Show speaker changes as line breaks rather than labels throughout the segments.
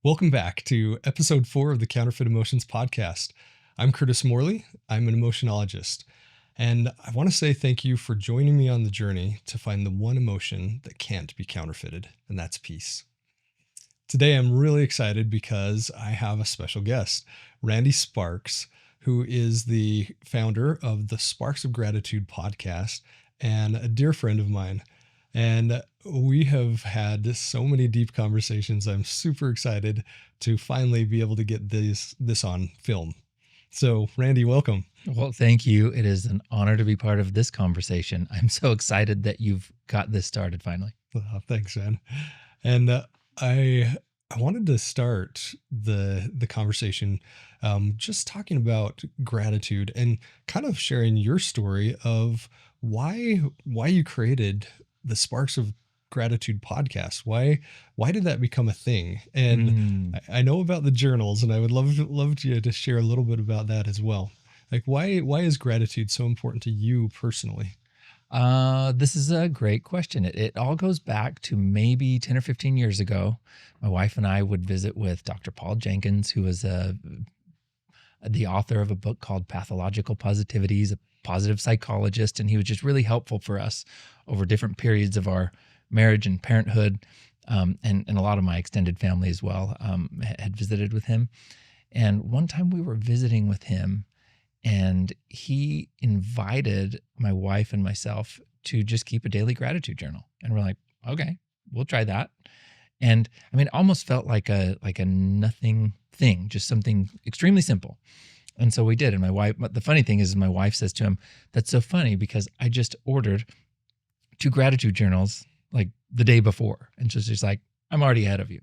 Welcome back to episode 4 of the Counterfeit Emotions podcast. I'm Curtis Morley. I'm an emotionologist. And I want to say thank you for joining me on the journey to find the one emotion that can't be counterfeited, and that's peace. Today, I'm really excited because I have a special guest, Randy Sparks, who is the founder of the Sparks of Gratitude podcast and a dear friend of mine. And we have had so many deep conversations. I'm super excited to finally be able to get this on film. So, Randy, welcome.
Well, thank you. It is an honor to be part of this conversation. I'm so excited that you've got this started finally.
Thanks, man. And I wanted to start the conversation just talking about gratitude and kind of sharing your story of why you created the Sparks of Gratitude podcast. Why did that become a thing? And I know about the journals, and I would love you to share a little bit about that as well. Like, why is gratitude so important to you personally?
This is a great question. It all goes back to maybe 10 or 15 years ago. My wife and I would visit with Dr. Paul Jenkins, who was the author of a book called Pathological Positivity. He's a positive psychologist, and he was just really helpful for us over different periods of our marriage and parenthood, and a lot of my extended family as well had visited with him. And one time we were visiting with him, and he invited my wife and myself to just keep a daily gratitude journal. And we're like, okay, we'll try that. And I mean, it almost felt like a nothing thing, just something extremely simple. And so we did. And my wife, the funny thing is my wife says to him, that's so funny because I just ordered 2 gratitude journals like the day before. And so she's like, I'm already ahead of you.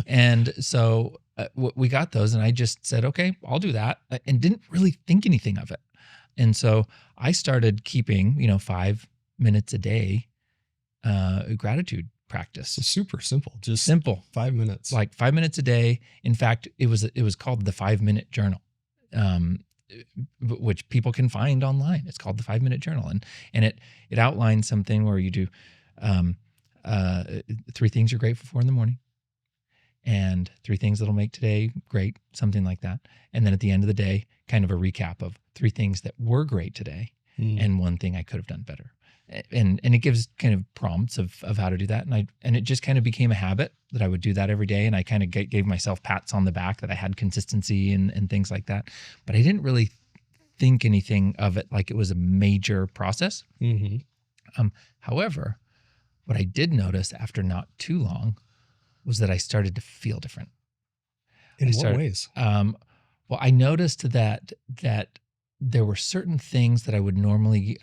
And so we got those, and I just said, okay, I'll do that, and didn't really think anything of it. And so I started keeping, 5 minutes a day gratitude practice.
So super simple, just
simple,
5 minutes,
like 5 minutes a day. In fact, it was called the 5-minute journal, which people can find online. It's called the 5-minute journal, and it outlines something where you do 3 things you're grateful for in the morning, and 3 things that'll make today great, something like that. And then at the end of the day, kind of a recap of 3 things that were great today and 1 thing I could have done better. And it gives kind of prompts of how to do that. And it just kind of became a habit that I would do that every day. And I kind of gave myself pats on the back that I had consistency and things like that. But I didn't really think anything of it like it was a major process. Mm-hmm. However, what I did notice after not too long was that I started to feel different.
In what ways?
Well, I noticed that there were certain things that I would normally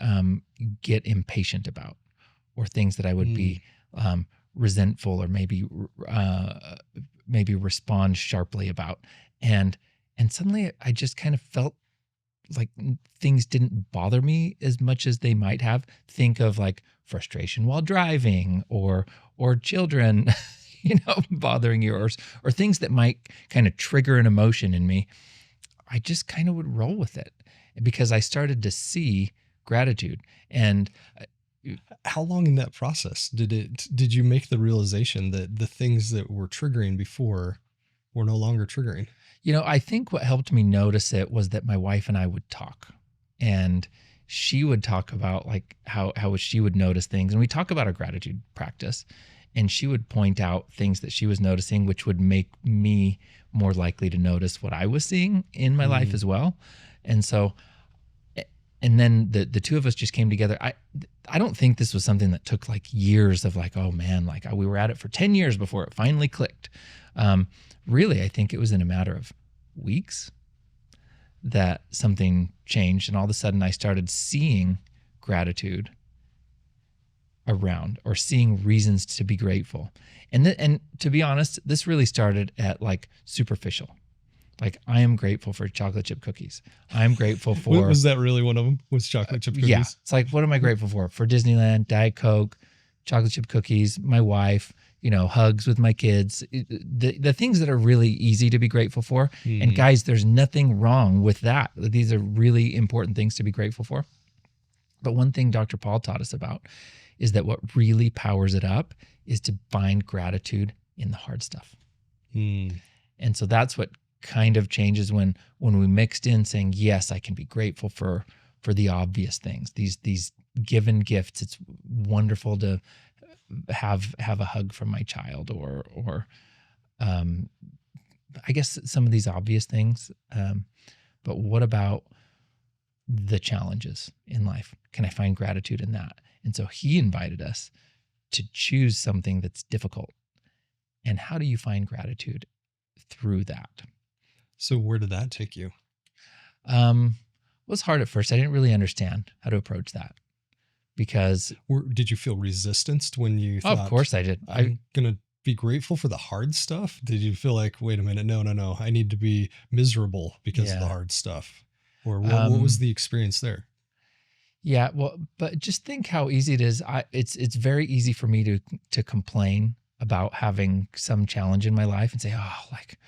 get impatient about, or things that I would be resentful, or maybe respond sharply about. And suddenly I just kind of felt like things didn't bother me as much as they might have. Think of like frustration while driving, or children, bothering you, or things that might kind of trigger an emotion in me. I just kind of would roll with it because I started to see gratitude. And
how long in that process did you make the realization that the things that were triggering before were no longer triggering?
I think what helped me notice it was that my wife and I would talk, and she would talk about like how she would notice things. And we talk about our gratitude practice, and she would point out things that she was noticing, which would make me more likely to notice what I was seeing in my life as well. And so, and then the 2 of us just came together. I don't think this was something that took like years of like, oh man, like we were at it for 10 years before it finally clicked. Really, I think it was in a matter of weeks that something changed, and all of a sudden I started seeing gratitude around, or seeing reasons to be grateful. And to be honest, this really started at like superficial. Like, I am grateful for chocolate chip cookies. I'm grateful for...
Was that really one of them? Was chocolate chip cookies?
Yeah. It's like, what am I grateful for? For Disneyland, Diet Coke, chocolate chip cookies, my wife, hugs with my kids, the things that are really easy to be grateful for. And guys, there's nothing wrong with that. These are really important things to be grateful for. But one thing Dr. Paul taught us about is that what really powers it up is to find gratitude in the hard stuff. And so that's what kind of changes when we mixed in saying, yes, I can be grateful for the obvious things, these given gifts. It's wonderful to have a hug from my child, or I guess some of these obvious things. But what about the challenges in life? Can I find gratitude in that? And so he invited us to choose something that's difficult. And how do you find gratitude through that?
So where did that take you?
It was hard at first. I didn't really understand how to approach that because...
Did you feel resistance when you thought,
of course I did.
I'm going to be grateful for the hard stuff? Did you feel like, wait a minute, no, I need to be miserable because of the hard stuff? Or what was the experience there?
Yeah, well, but just think how easy it is. It's very easy for me to complain about having some challenge in my life and say, oh, like,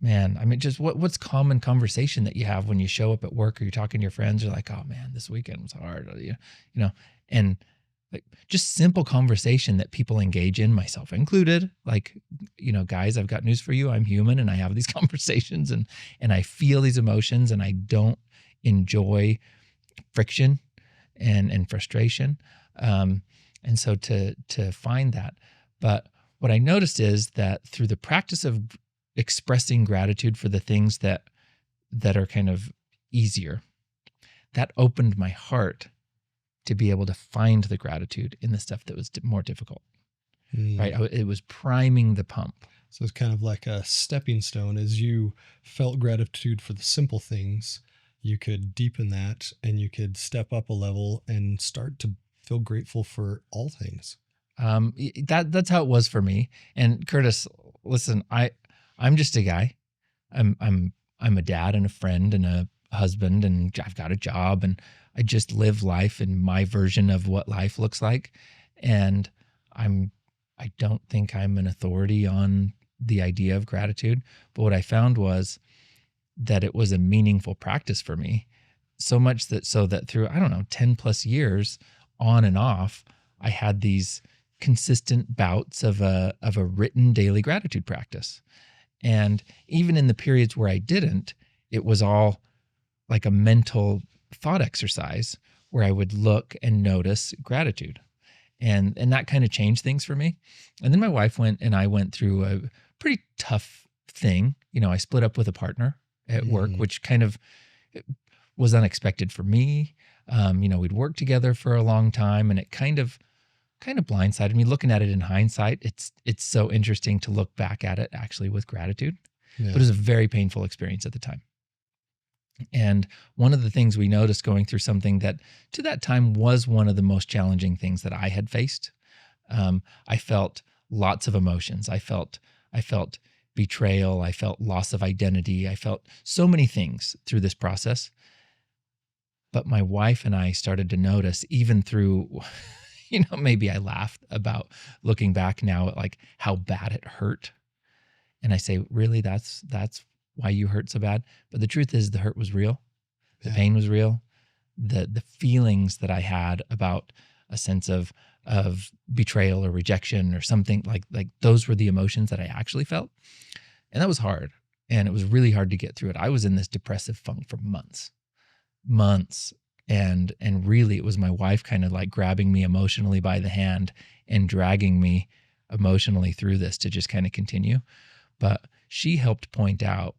man, I mean, just what's common conversation that you have when you show up at work or you're talking to your friends? You're like, oh man, this weekend was hard, or, you know, and like just simple conversation that people engage in, myself included. Like, guys, I've got news for you. I'm human and I have these conversations and I feel these emotions and I don't enjoy friction and frustration. And so to find that, but what I noticed is that through the practice of expressing gratitude for the things that are kind of easier, that opened my heart to be able to find the gratitude in the stuff that was more difficult. Right? It was priming the pump.
So it's kind of like a stepping stone. As you felt gratitude for the simple things, you could deepen that and you could step up a level and start to feel grateful for all things.
That's how it was for me. And Curtis, listen, I'm just a guy. I'm a dad and a friend and a husband, and I've got a job, and I just live life in my version of what life looks like. And I don't think I'm an authority on the idea of gratitude, but what I found was that it was a meaningful practice for me, so much that through, I don't know, 10 plus years on and off, I had these consistent bouts of a written daily gratitude practice. And even in the periods where I didn't, it was all like a mental thought exercise where I would look and notice gratitude. And that kind of changed things for me. And then my wife I went through a pretty tough thing. I split up with a partner at work, which kind of was unexpected for me. We'd worked together for a long time, and it kind of blindsided me. Looking at it in hindsight, it's so interesting to look back at it actually with gratitude. Yeah. But it was a very painful experience at the time. And one of the things we noticed going through something that to that time was one of the most challenging things that I had faced, I felt lots of emotions. I felt betrayal. I felt loss of identity. I felt so many things through this process. But my wife and I started to notice, even through, maybe I laughed about looking back now at like how bad it hurt. And I say, really, that's why you hurt so bad? But the truth is the hurt was real. The pain was real. The feelings that I had about a sense of betrayal or rejection or something like those were the emotions that I actually felt. And that was hard. And it was really hard to get through it. I was in this depressive funk for months. And really it was my wife kind of like grabbing me emotionally by the hand and dragging me emotionally through this to just kind of continue. But she helped point out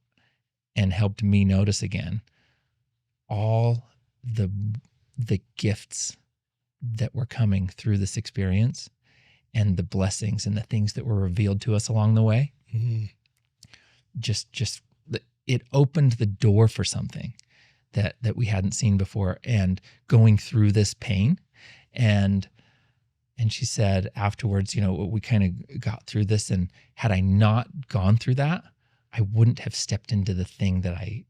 and helped me notice again all the gifts that were coming through this experience and the blessings and the things that were revealed to us along the way. Mm-hmm. Just it opened the door for something that we hadn't seen before, and going through this pain. And she said afterwards, we kind of got through this, and had I not gone through that, I wouldn't have stepped into the thing that I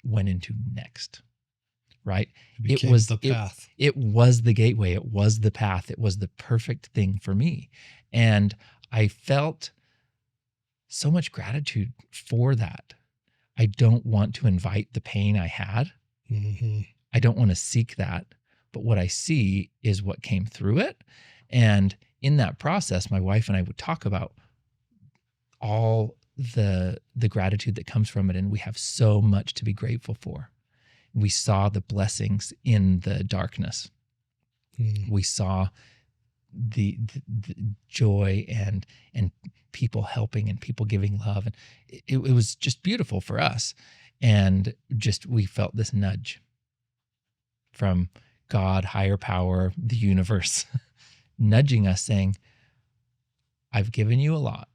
went into next. Right?
It was the path.
It was the gateway. It was the path. It was the perfect thing for me. And I felt so much gratitude for that. I don't want to invite the pain I had. Mm-hmm. I don't want to seek that. But what I see is what came through it. And in that process, my wife and I would talk about all the gratitude that comes from it, and we have so much to be grateful for. We saw the blessings in the darkness. We saw the joy and people helping and people giving love, and it was just beautiful for us. And just we felt this nudge from God, higher power, the universe, nudging us, saying, I've given you a lot.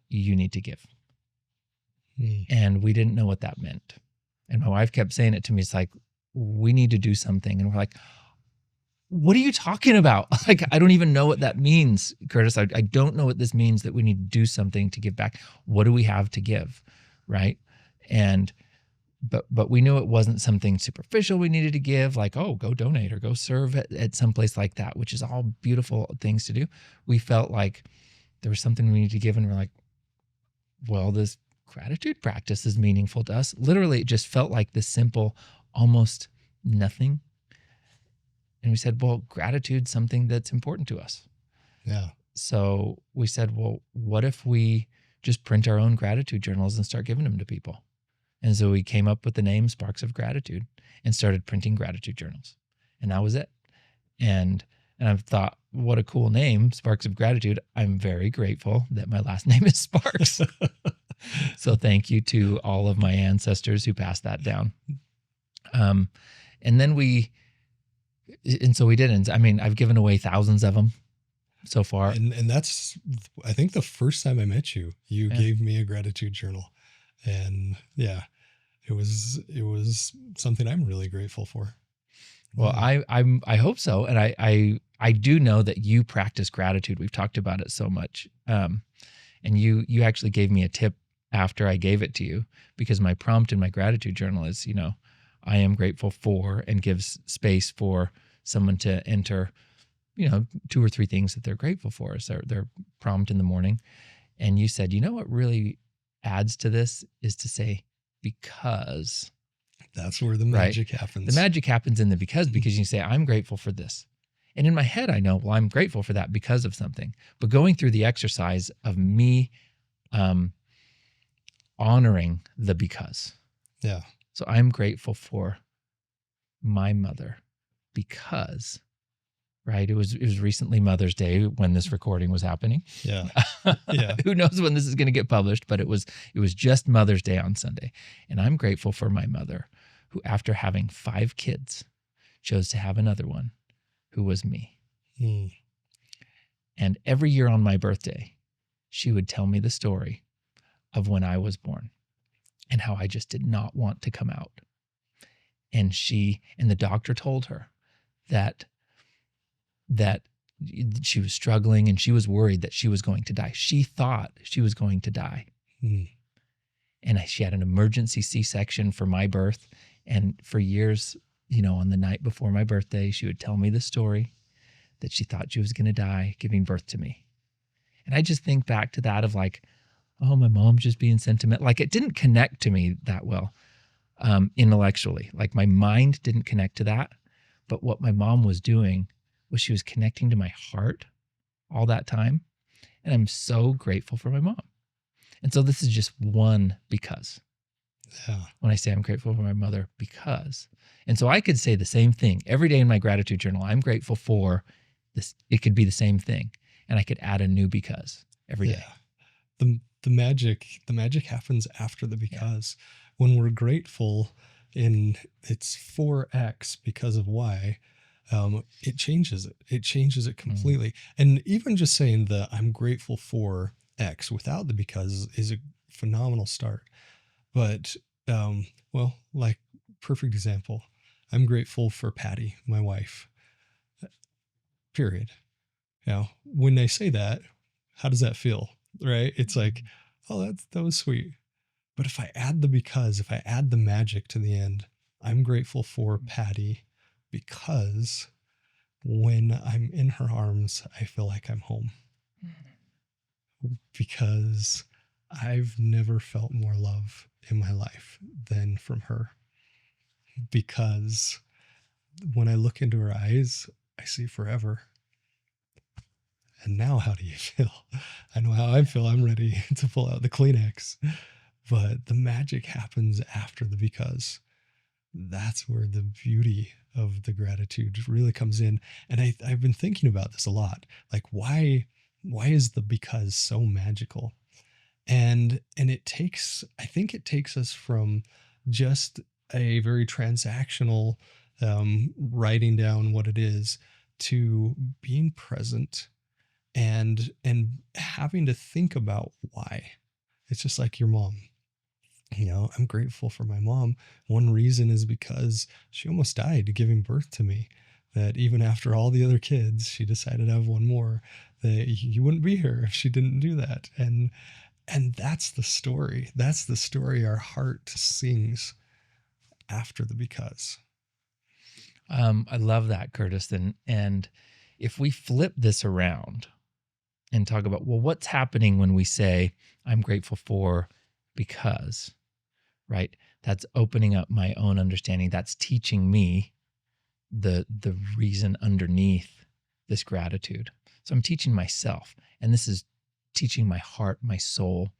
You need to give. And we didn't know what that meant. And my wife kept saying it to me. It's like, we need to do something. And we're like, what are you talking about? Like, I don't even know what that means, Curtis. I don't know what this means, that we need to do something to give back. What do we have to give? Right. And but we knew it wasn't something superficial we needed to give, like, oh, go donate or go serve at some place like that, which is all beautiful things to do. We felt like there was something we needed to give, and we're like, well, this gratitude practice is meaningful to us. Literally, it just felt like this simple, almost nothing. And we said, well, gratitude's something that's important to us.
Yeah.
So we said, well, what if we just print our own gratitude journals and start giving them to people? And so we came up with the name Sparks of Gratitude and started printing gratitude journals. And that was it. And I thought, what a cool name, Sparks of Gratitude. I'm very grateful that my last name is Sparks. So thank you to all of my ancestors who passed that down. And so we didn't. I mean, I've given away thousands of them so far.
And that's, I think, the first time I met you, you gave me a gratitude journal. And yeah, it was something I'm really grateful for.
Well, I hope so. And I do know that you practice gratitude. We've talked about it so much. And you actually gave me a tip after I gave it to you, because my prompt in my gratitude journal is, I am grateful for, and gives space for someone to enter, 2 or 3 things that they're grateful for as their prompt in the morning. And you said, what really adds to this is to say, because.
That's where the magic happens.
The magic happens in the because you say, I'm grateful for this. And in my head, I know, well, I'm grateful for that because of something. But going through the exercise of me honoring the because.
Yeah.
So I'm grateful for my mother because, right? It was recently Mother's Day when this recording was happening.
Yeah. Yeah.
Who knows when this is going to get published, but it was just Mother's Day on Sunday. And I'm grateful for my mother, who, after having 5 kids, chose to have another one, who was me. And every year on my birthday, she would tell me the story of when I was born and how I just did not want to come out. And the doctor told her that she was struggling and she was worried that she was going to die. She thought she was going to die. And she had an emergency C-section for my birth. And for years, on the night before my birthday, she would tell me the story that she thought she was going to die giving birth to me. And I just think back to that of like, oh, my mom's just being sentimental. Like, it didn't connect to me that well intellectually. Like, my mind didn't connect to that. But what my mom was doing was she was connecting to my heart all that time. And I'm so grateful for my mom. And so this is just one because.
Yeah.
When I say I'm grateful for my mother, because. And so I could say the same thing every day in my gratitude journal. I'm grateful for this. It could be the same thing. And I could add a new because every day.
The magic happens after the because. When we're grateful and it's for X because of Y, it changes it. It changes it completely. And even just saying that I'm grateful for X without the because is a phenomenal start. But, like, perfect example, I'm grateful for Patty, my wife, period. When they say that, how does that feel? Right? It's like, oh, that was sweet. But if I add the because, if I add the magic to the end, I'm grateful for Patty because when I'm in her arms, I feel like I'm home. Because I've never felt more love in my life than from her. Because when I look into her eyes, I see forever. And now how do you feel? I know how I feel. I'm ready to pull out the Kleenex. But the magic happens after the because. That's where the beauty of the gratitude really comes in. And I've been thinking about this a lot. Like, why is the because so magical? And I think it takes us from just a very transactional writing down what it is to being present and having to think about why. It's just like your mom. I'm grateful for my mom. One reason is because she almost died giving birth to me. That even after all the other kids, she decided to have one more. That you wouldn't be here if she didn't do that. And that's the story. That's the story our heart sings after the because.
I love that, Curtis. And if we flip this around and talk about, well, what's happening when we say, I'm grateful for because, right? That's opening up my own understanding. That's teaching me the reason underneath this gratitude. So I'm teaching myself, and this is teaching my heart, my soul,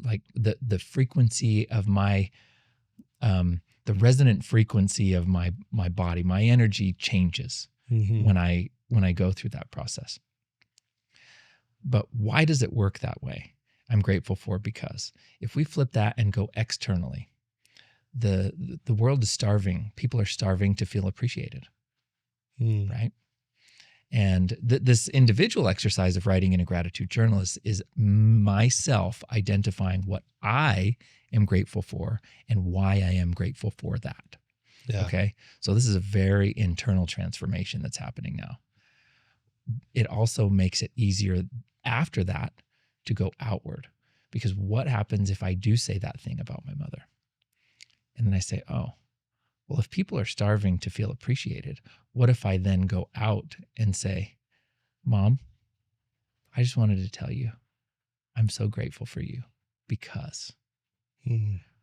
like the frequency of my, the resonant frequency of my body, my energy changes when I go through that process. But why does it work that way? I'm grateful for because if we flip that and go externally, the world is starving. People are starving to feel appreciated, right? And this individual exercise of writing in a gratitude journal is myself identifying what I am grateful for and why I am grateful for that.
Yeah.
Okay. So this is a very internal transformation that's happening now. It also makes it easier after that to go outward, because what happens if I do say that thing about my mother? And then I say, oh, well, if people are starving to feel appreciated, what if I then go out and say, Mom, I just wanted to tell you, I'm so grateful for you because,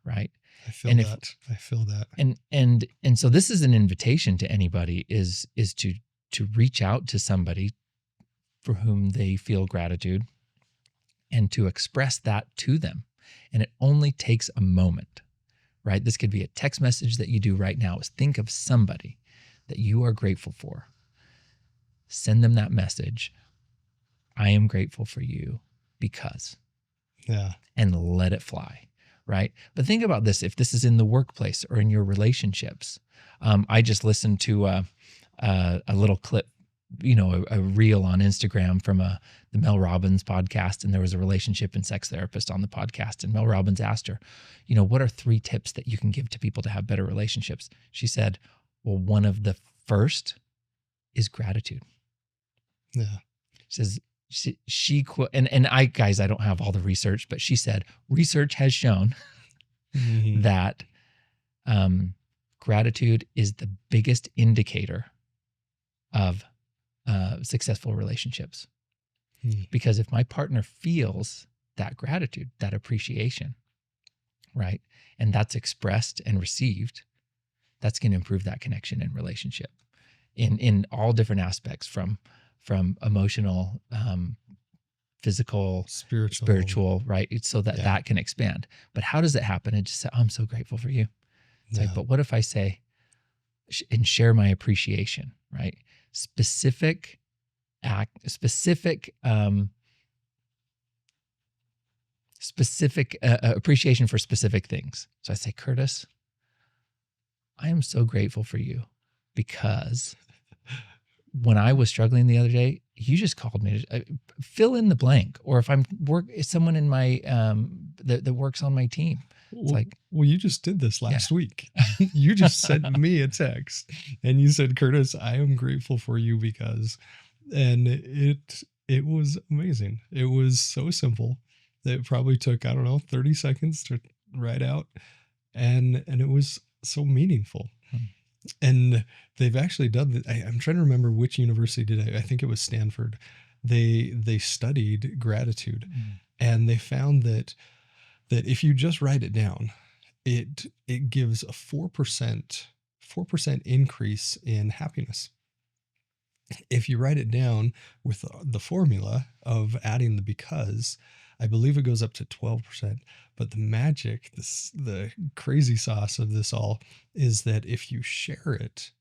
right?
I feel that.
And so this is an invitation to anybody is to reach out to somebody for whom they feel gratitude and to express that to them. And it only takes a moment, right? This could be a text message that you do right now is think of somebody that you are grateful for. Send them that message. I am grateful for you because.
Yeah.
And let it fly, right? But think about this. If this is in the workplace or in your relationships, I just listened to a little clip, a reel on Instagram from the Mel Robbins podcast. And there was a relationship and sex therapist on the podcast. And Mel Robbins asked her, what are 3 tips that you can give to people to have better relationships? She said, well, one of the first is gratitude.
Yeah.
She says, and I don't have all the research, but she said, research has shown that gratitude is the biggest indicator of successful relationships. Because if my partner feels that gratitude, that appreciation, right, and that's expressed and received, that's going to improve that connection and relationship in all different aspects, from emotional, physical, spiritual, right? So that can expand. But how does it happen? It just say, I'm so grateful for you. It's like, but what if I say and share my appreciation, right? Specific appreciation for specific things. So I say, Curtis, I am so grateful for you because when I was struggling the other day, you just called me to fill in the blank. Or if someone in my that works on my team. It's
well, you just did this last week. You just sent me a text and you said, Curtis, I am grateful for you because, and it was amazing. It was so simple that it probably took, 30 seconds to write out. And it was so meaningful. And they've actually done that. I'm trying to remember which university did it. I think it was Stanford. They studied gratitude, and they found that if you just write it down, it gives a 4% increase in happiness. If you write it down with the formula of adding the because, I believe it goes up to 12%. But the magic, the crazy sauce of this all is that if you share it,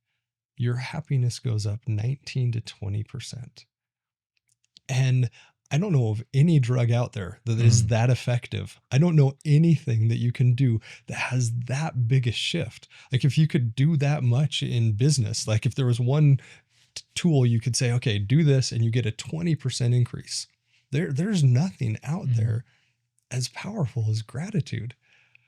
your happiness goes up 19 to 20%. And I don't know of any drug out there that is that effective. I don't know anything that you can do that has that big a shift. Like if you could do that much in business, like if there was one tool you could say, okay, do this and you get a 20% increase. There's nothing out there as powerful as gratitude.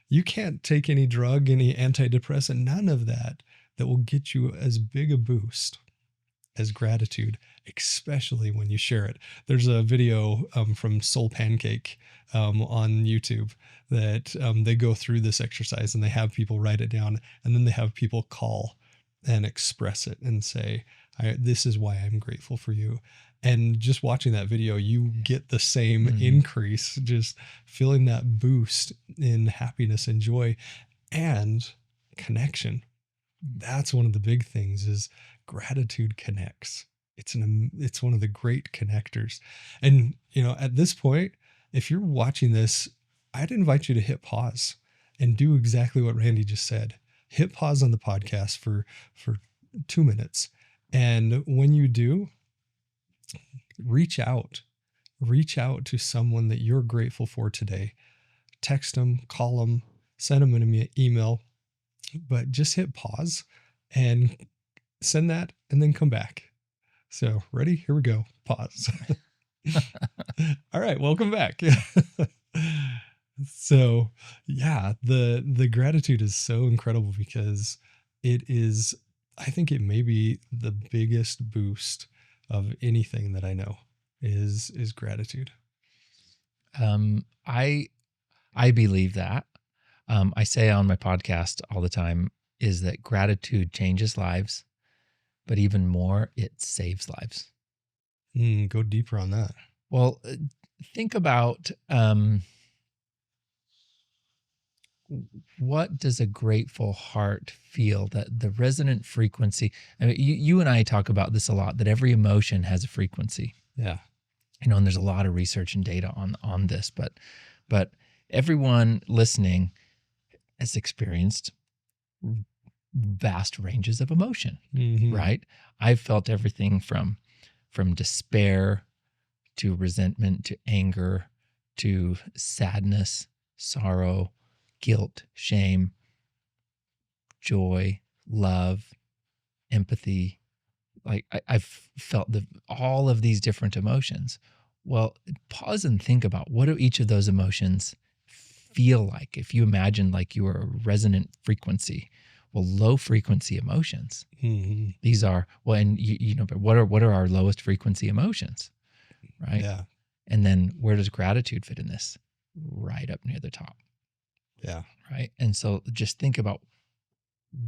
You can't take any drug, any antidepressant, none of that will get you as big a boost as gratitude, especially when you share it. There's a video from Soul Pancake on YouTube that they go through this exercise and they have people write it down and then they have people call and express it and say, this is why I'm grateful for you. And just watching that video, you get the same increase, just feeling that boost in happiness and joy and connection. That's one of the big things is gratitude connects. It's one of the great connectors. And, at this point, if you're watching this, I'd invite you to hit pause and do exactly what Randy just said. Hit pause on the podcast for 2 minutes. And when you do, reach out to someone that you're grateful for today. Text them, call them, send them an email, but just hit pause and send that and then come back. So ready? Here we go. Pause. All right. Welcome back. So yeah, the gratitude is so incredible because I think it may be the biggest boost of anything that I know is gratitude.
I believe that. I say on my podcast all the time is that gratitude changes lives, but even more, it saves lives.
Go deeper on that.
Well, think about what does a grateful heart feel, that the resonant frequency. I mean, you and I talk about this a lot, that every emotion has a frequency.
Yeah.
And there's a lot of research and data on this, but everyone listening has experienced vast ranges of emotion, right? I've felt everything from despair to resentment to anger to sadness, sorrow, guilt, shame, joy, love, empathy. Like I've felt all of these different emotions. Well, pause and think about what do each of those emotions feel like. If you imagine like you are a resonant frequency, well, low frequency emotions. These are, well, and but what are our lowest frequency emotions, right?
Yeah.
And then where does gratitude fit in this? Right up near the top.
Yeah.
Right. And so just think about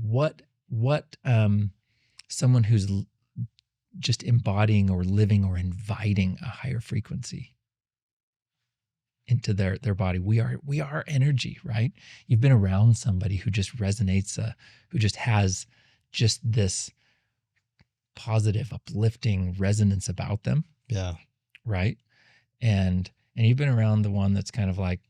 what someone who's just embodying or living or inviting a higher frequency into their body. We are energy, right? You've been around somebody who just resonates, who just has just this positive, uplifting resonance about them.
Yeah.
Right. And you've been around the one that's kind of like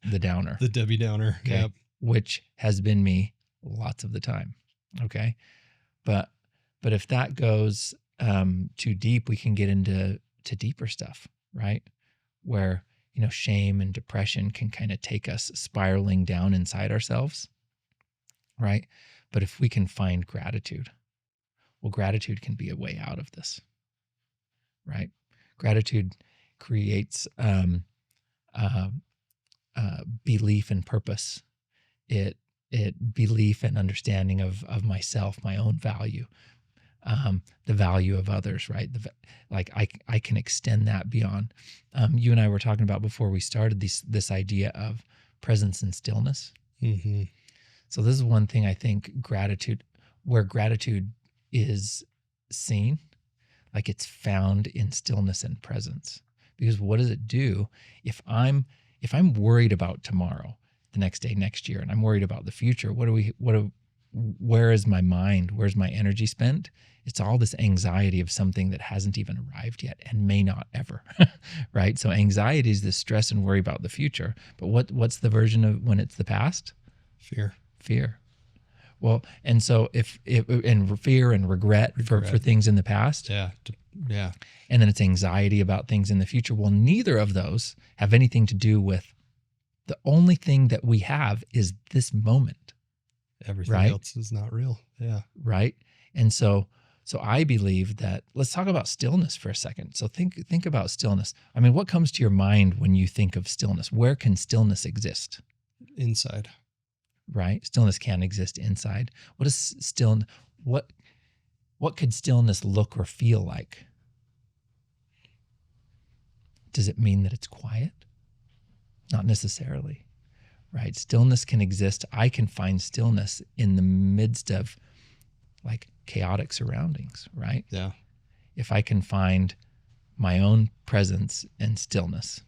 the downer.
The Debbie Downer.
Okay.
Yep.
Which has been me lots of the time. Okay. But if that goes too deep, we can get into deeper stuff, right? Where, shame and depression can kind of take us spiraling down inside ourselves, right? But if we can find gratitude, well, gratitude can be a way out of this, right? Gratitude creates belief and purpose. It belief and understanding of myself, my own value, the value of others, right? I can extend that beyond. You and I were talking about before we started this idea of presence and stillness. So this is one thing I think where gratitude is seen, like it's found in stillness and presence. Because what does it do if I'm worried about tomorrow, the next day, next year, and I'm worried about the future? What where is my mind? Where's my energy spent? It's all this anxiety of something that hasn't even arrived yet and may not ever, right? So anxiety is this stress and worry about the future. But what's the version of when it's the past?
Fear.
Fear. Well, and so if and fear and regret. For things in the past.
Yeah. Yeah.
And then it's anxiety about things in the future. Well, neither of those have anything to do with the only thing that we have is this moment.
Everything
right?
else is not real. Yeah.
Right. And so I believe that, let's talk about stillness for a second. So think about stillness. I mean, what comes to your mind when you think of stillness? Where can stillness exist?
Inside.
Right? Stillness can exist inside. What is what could stillness look or feel like? Does it mean that it's quiet? Not necessarily. Right? Stillness can exist. I can find stillness in the midst of like chaotic surroundings, right?
Yeah.
If I can find my own presence and stillness,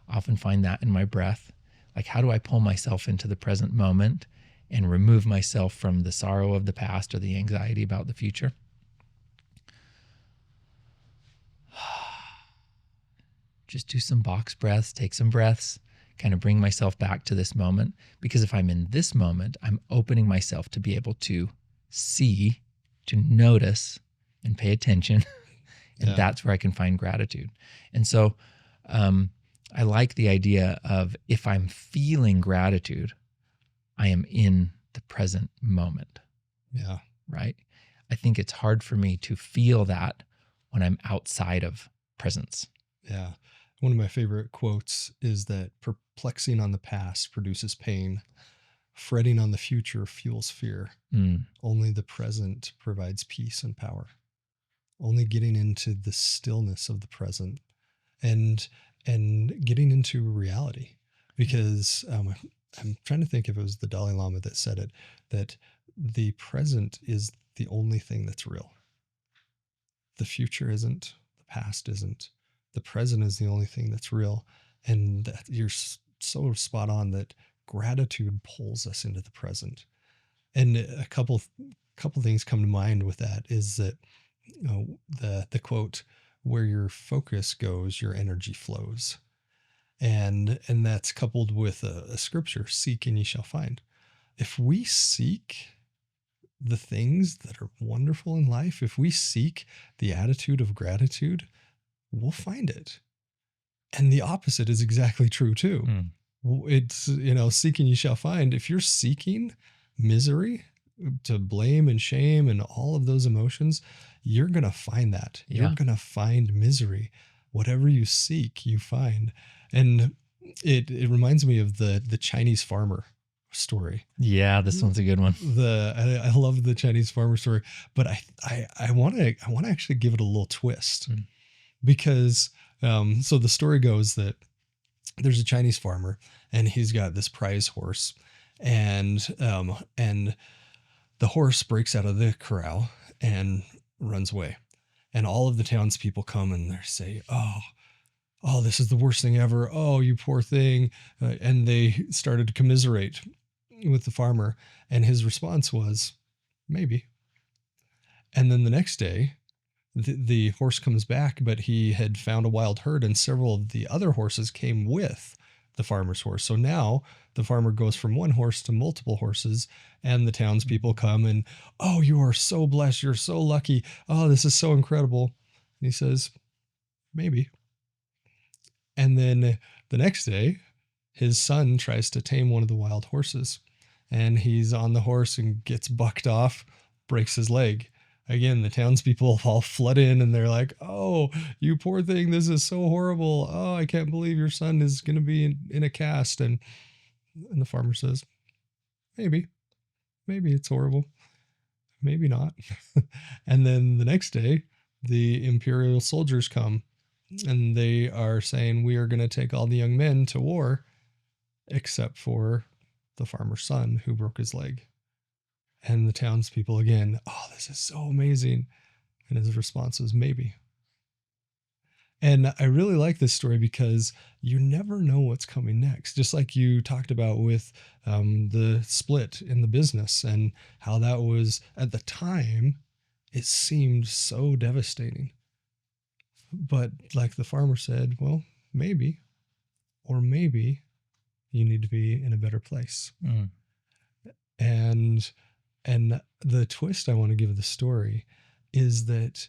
I often find that in my breath. Like, how do I pull myself into the present moment and remove myself from the sorrow of the past or the anxiety about the future? Just do some box breaths, take some breaths, kind of bring myself back to this moment. Because if I'm in this moment, I'm opening myself to be able to see, to notice, and pay attention. And that's where I can find gratitude. And so I like the idea of, if I'm feeling gratitude, I am in the present moment.
Yeah.
Right? I think it's hard for me to feel that when I'm outside of presence.
Yeah. One of my favorite quotes is that perplexing on the past produces pain. Fretting on the future fuels fear. Only the present provides peace and power. Only getting into the stillness of the present and getting into reality. Because I'm trying to think if it was the Dalai Lama that said it, that the present is the only thing that's real. The future isn't, the past isn't. The present is the only thing that's real. And that you're so spot on that gratitude pulls us into the present. And a couple things come to mind with that is that, you know, the quote, where your focus goes, your energy flows. And that's coupled with a scripture, seek and ye shall find. If we seek the things that are wonderful in life, if we seek the attitude of gratitude, we'll find it. And the opposite is exactly true too. It's, seek and you shall find. If you're seeking misery, to blame and shame and all of those emotions, you're going to find that. You're going to find misery. Whatever you seek, you find. And it reminds me of the Chinese farmer story.
Yeah, this one's a good one.
I love the Chinese farmer story, but I want to actually give it a little twist because so the story goes that there's a Chinese farmer and he's got this prize horse, and the horse breaks out of the corral and runs away. And all of the townspeople come and they say, oh, this is the worst thing ever. Oh, you poor thing. And they started to commiserate with the farmer. And his response was, maybe. And then the next day, the horse comes back, but he had found a wild herd and several of the other horses came with the farmer's horse. So now the farmer goes from one horse to multiple horses, and the townspeople come and, oh, you are so blessed. You're so lucky. Oh, this is so incredible. And he says, maybe. And then the next day, his son tries to tame one of the wild horses, and he's on the horse and gets bucked off, breaks his leg. Again, the townspeople all flood in and they're like, oh, you poor thing. This is so horrible. Oh, I can't believe your son is going to be in a cast. And the farmer says, maybe it's horrible. Maybe not. And then the next day, the imperial soldiers come and they are saying, we are going to take all the young men to war, except for the farmer's son who broke his leg. And the townspeople again, oh, this is so amazing. And his response was, maybe. And I really like this story because you never know what's coming next. Just like you talked about with the split in the business and how that was at the time, it seemed so devastating. But like the farmer said, well, maybe, or maybe you need to be in a better place.
Mm.
And the twist I want to give the story is that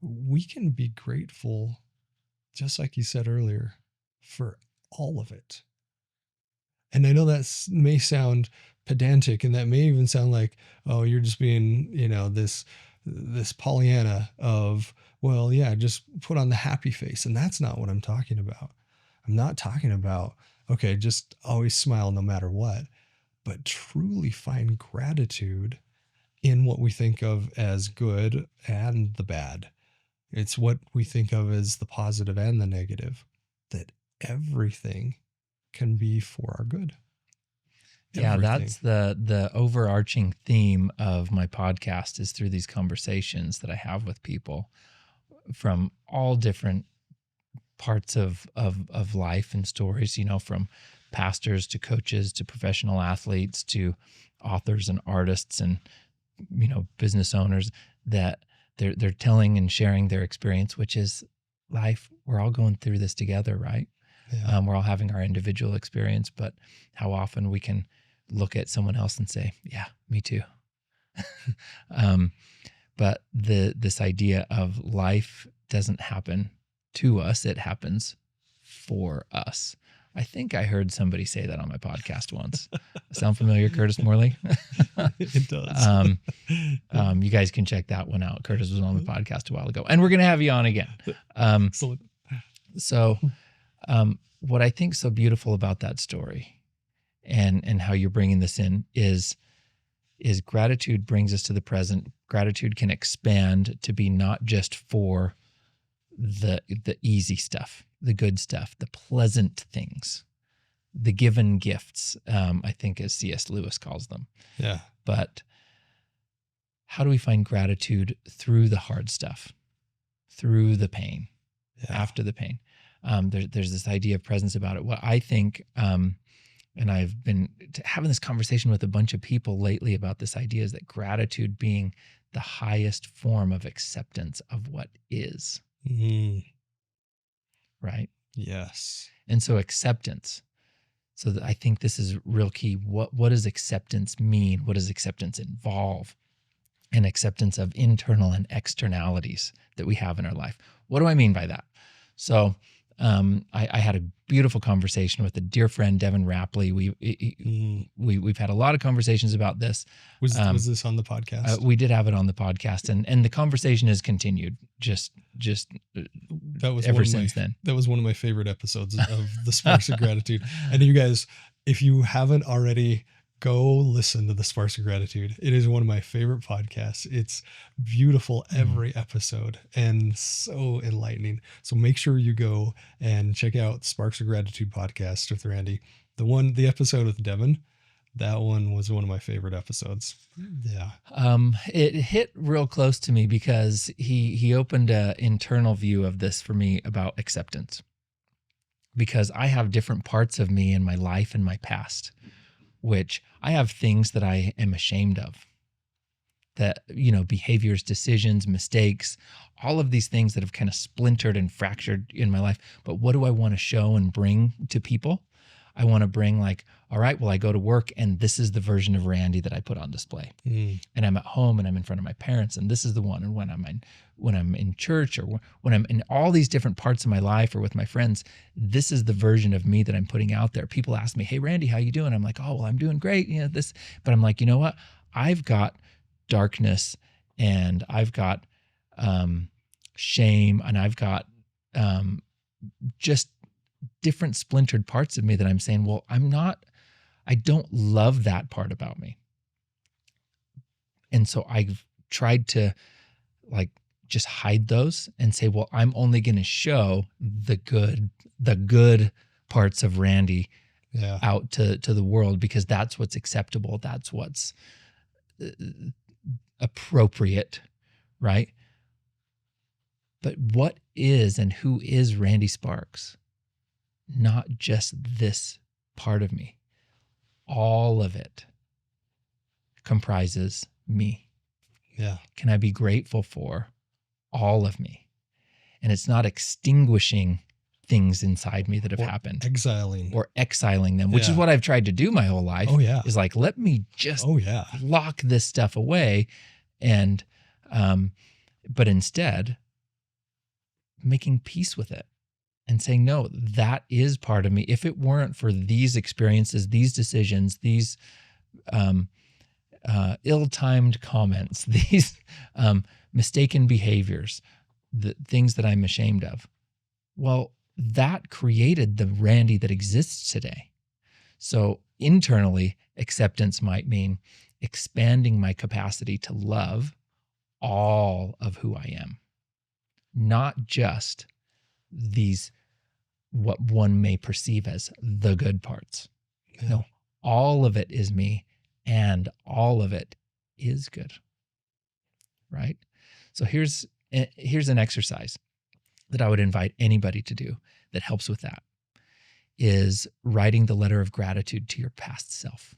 we can be grateful, just like you said earlier, for all of it. And I know that may sound pedantic, and that may even sound like, oh, you're just being, this Pollyanna of, well, yeah, just put on the happy face. And that's not what I'm talking about. I'm not talking about, okay, just always smile no matter what, but truly find gratitude in what we think of as good and the bad. It's what we think of as the positive and the negative, that everything can be for our good.
Yeah,
Everything.
that's the overarching theme of my podcast, is through these conversations that I have with people from all different parts of life and stories, from pastors to coaches to professional athletes to authors and artists and business owners, that they're telling and sharing their experience, which is life. We're all going through this together, right?
Yeah.
We're all having our individual experience, but how often we can look at someone else and say, yeah, me too. But this idea of life doesn't happen to us, it happens for us. I think I heard somebody say that on my podcast once. Sound familiar, Curtis Morley?
It does.
You guys can check that one out. Curtis was on the podcast a while ago, and we're going to have you on again.
Excellent.
So what I think so beautiful about that story and how you're bringing this in is gratitude brings us to the present. Gratitude can expand to be not just for the easy stuff, the good stuff, the pleasant things, the given gifts, I think, as C.S. Lewis calls them.
Yeah.
But how do we find gratitude through the hard stuff, through the pain, after the pain? There's this idea of presence about it. What I think, and I've been having this conversation with a bunch of people lately about this idea, is that gratitude being the highest form of acceptance of what is.
Mm.
Right?
Yes.
And so acceptance. So I think this is real key. What does acceptance mean? What does acceptance involve? And acceptance of internal and externalities that we have in our life. What do I mean by that? So I had a beautiful conversation with a dear friend, Devin Rapley. We've had a lot of conversations about this.
Was this on the podcast?
We did have it on the podcast, and the conversation has continued just
that was
ever since then.
That was one of my favorite episodes of the Sparks of Gratitude. And you guys, if you haven't already, go listen to the Sparks of Gratitude. It is one of my favorite podcasts. It's beautiful every episode and so enlightening. So make sure you go and check out Sparks of Gratitude podcast with Randy. The episode with Devin, that one was one of my favorite episodes. Yeah.
It hit real close to me because he opened an internal view of this for me about acceptance. Because I have different parts of me in my life and my past, which I have things that I am ashamed of, that, behaviors, decisions, mistakes, all of these things that have kind of splintered and fractured in my life. But what do I want to show and bring to people? I want to bring, like, all right, well, I go to work and this is the version of Randy that I put on display. And I'm at home and I'm in front of my parents and this is the one. And when I'm in church, or when I'm in all these different parts of my life or with my friends, this is the version of me that I'm putting out there. People ask me, hey, Randy, how you doing? I'm like, oh, well, I'm doing great. But I'm like, you know what? I've got darkness and I've got shame and I've got just different splintered parts of me that I'm saying, well, I don't love that part about me. And so I've tried to, like, just hide those and say, well, I'm only going to show the good parts of Randy out to the world, because that's what's acceptable. That's what's appropriate, right? But what is and who is Randy Sparks? Not just this part of me. All of it comprises me.
Yeah.
Can I be grateful for all of me? And it's not extinguishing things inside me that have happened.
Exiling.
Or exiling them, which is what I've tried to do my whole life.
Oh, yeah.
Is like, let me just lock this stuff away. And, but instead, making peace with it and saying, no, that is part of me. If it weren't for these experiences, these decisions, these ill-timed comments, these mistaken behaviors, the things that I'm ashamed of, well, that created the Randy that exists today. So internally, acceptance might mean expanding my capacity to love all of who I am, not just these, what one may perceive as the good parts. Yeah. No, all of it is me and all of it is good, right? So here's an exercise that I would invite anybody to do that helps with that, is writing the letter of gratitude to your past self,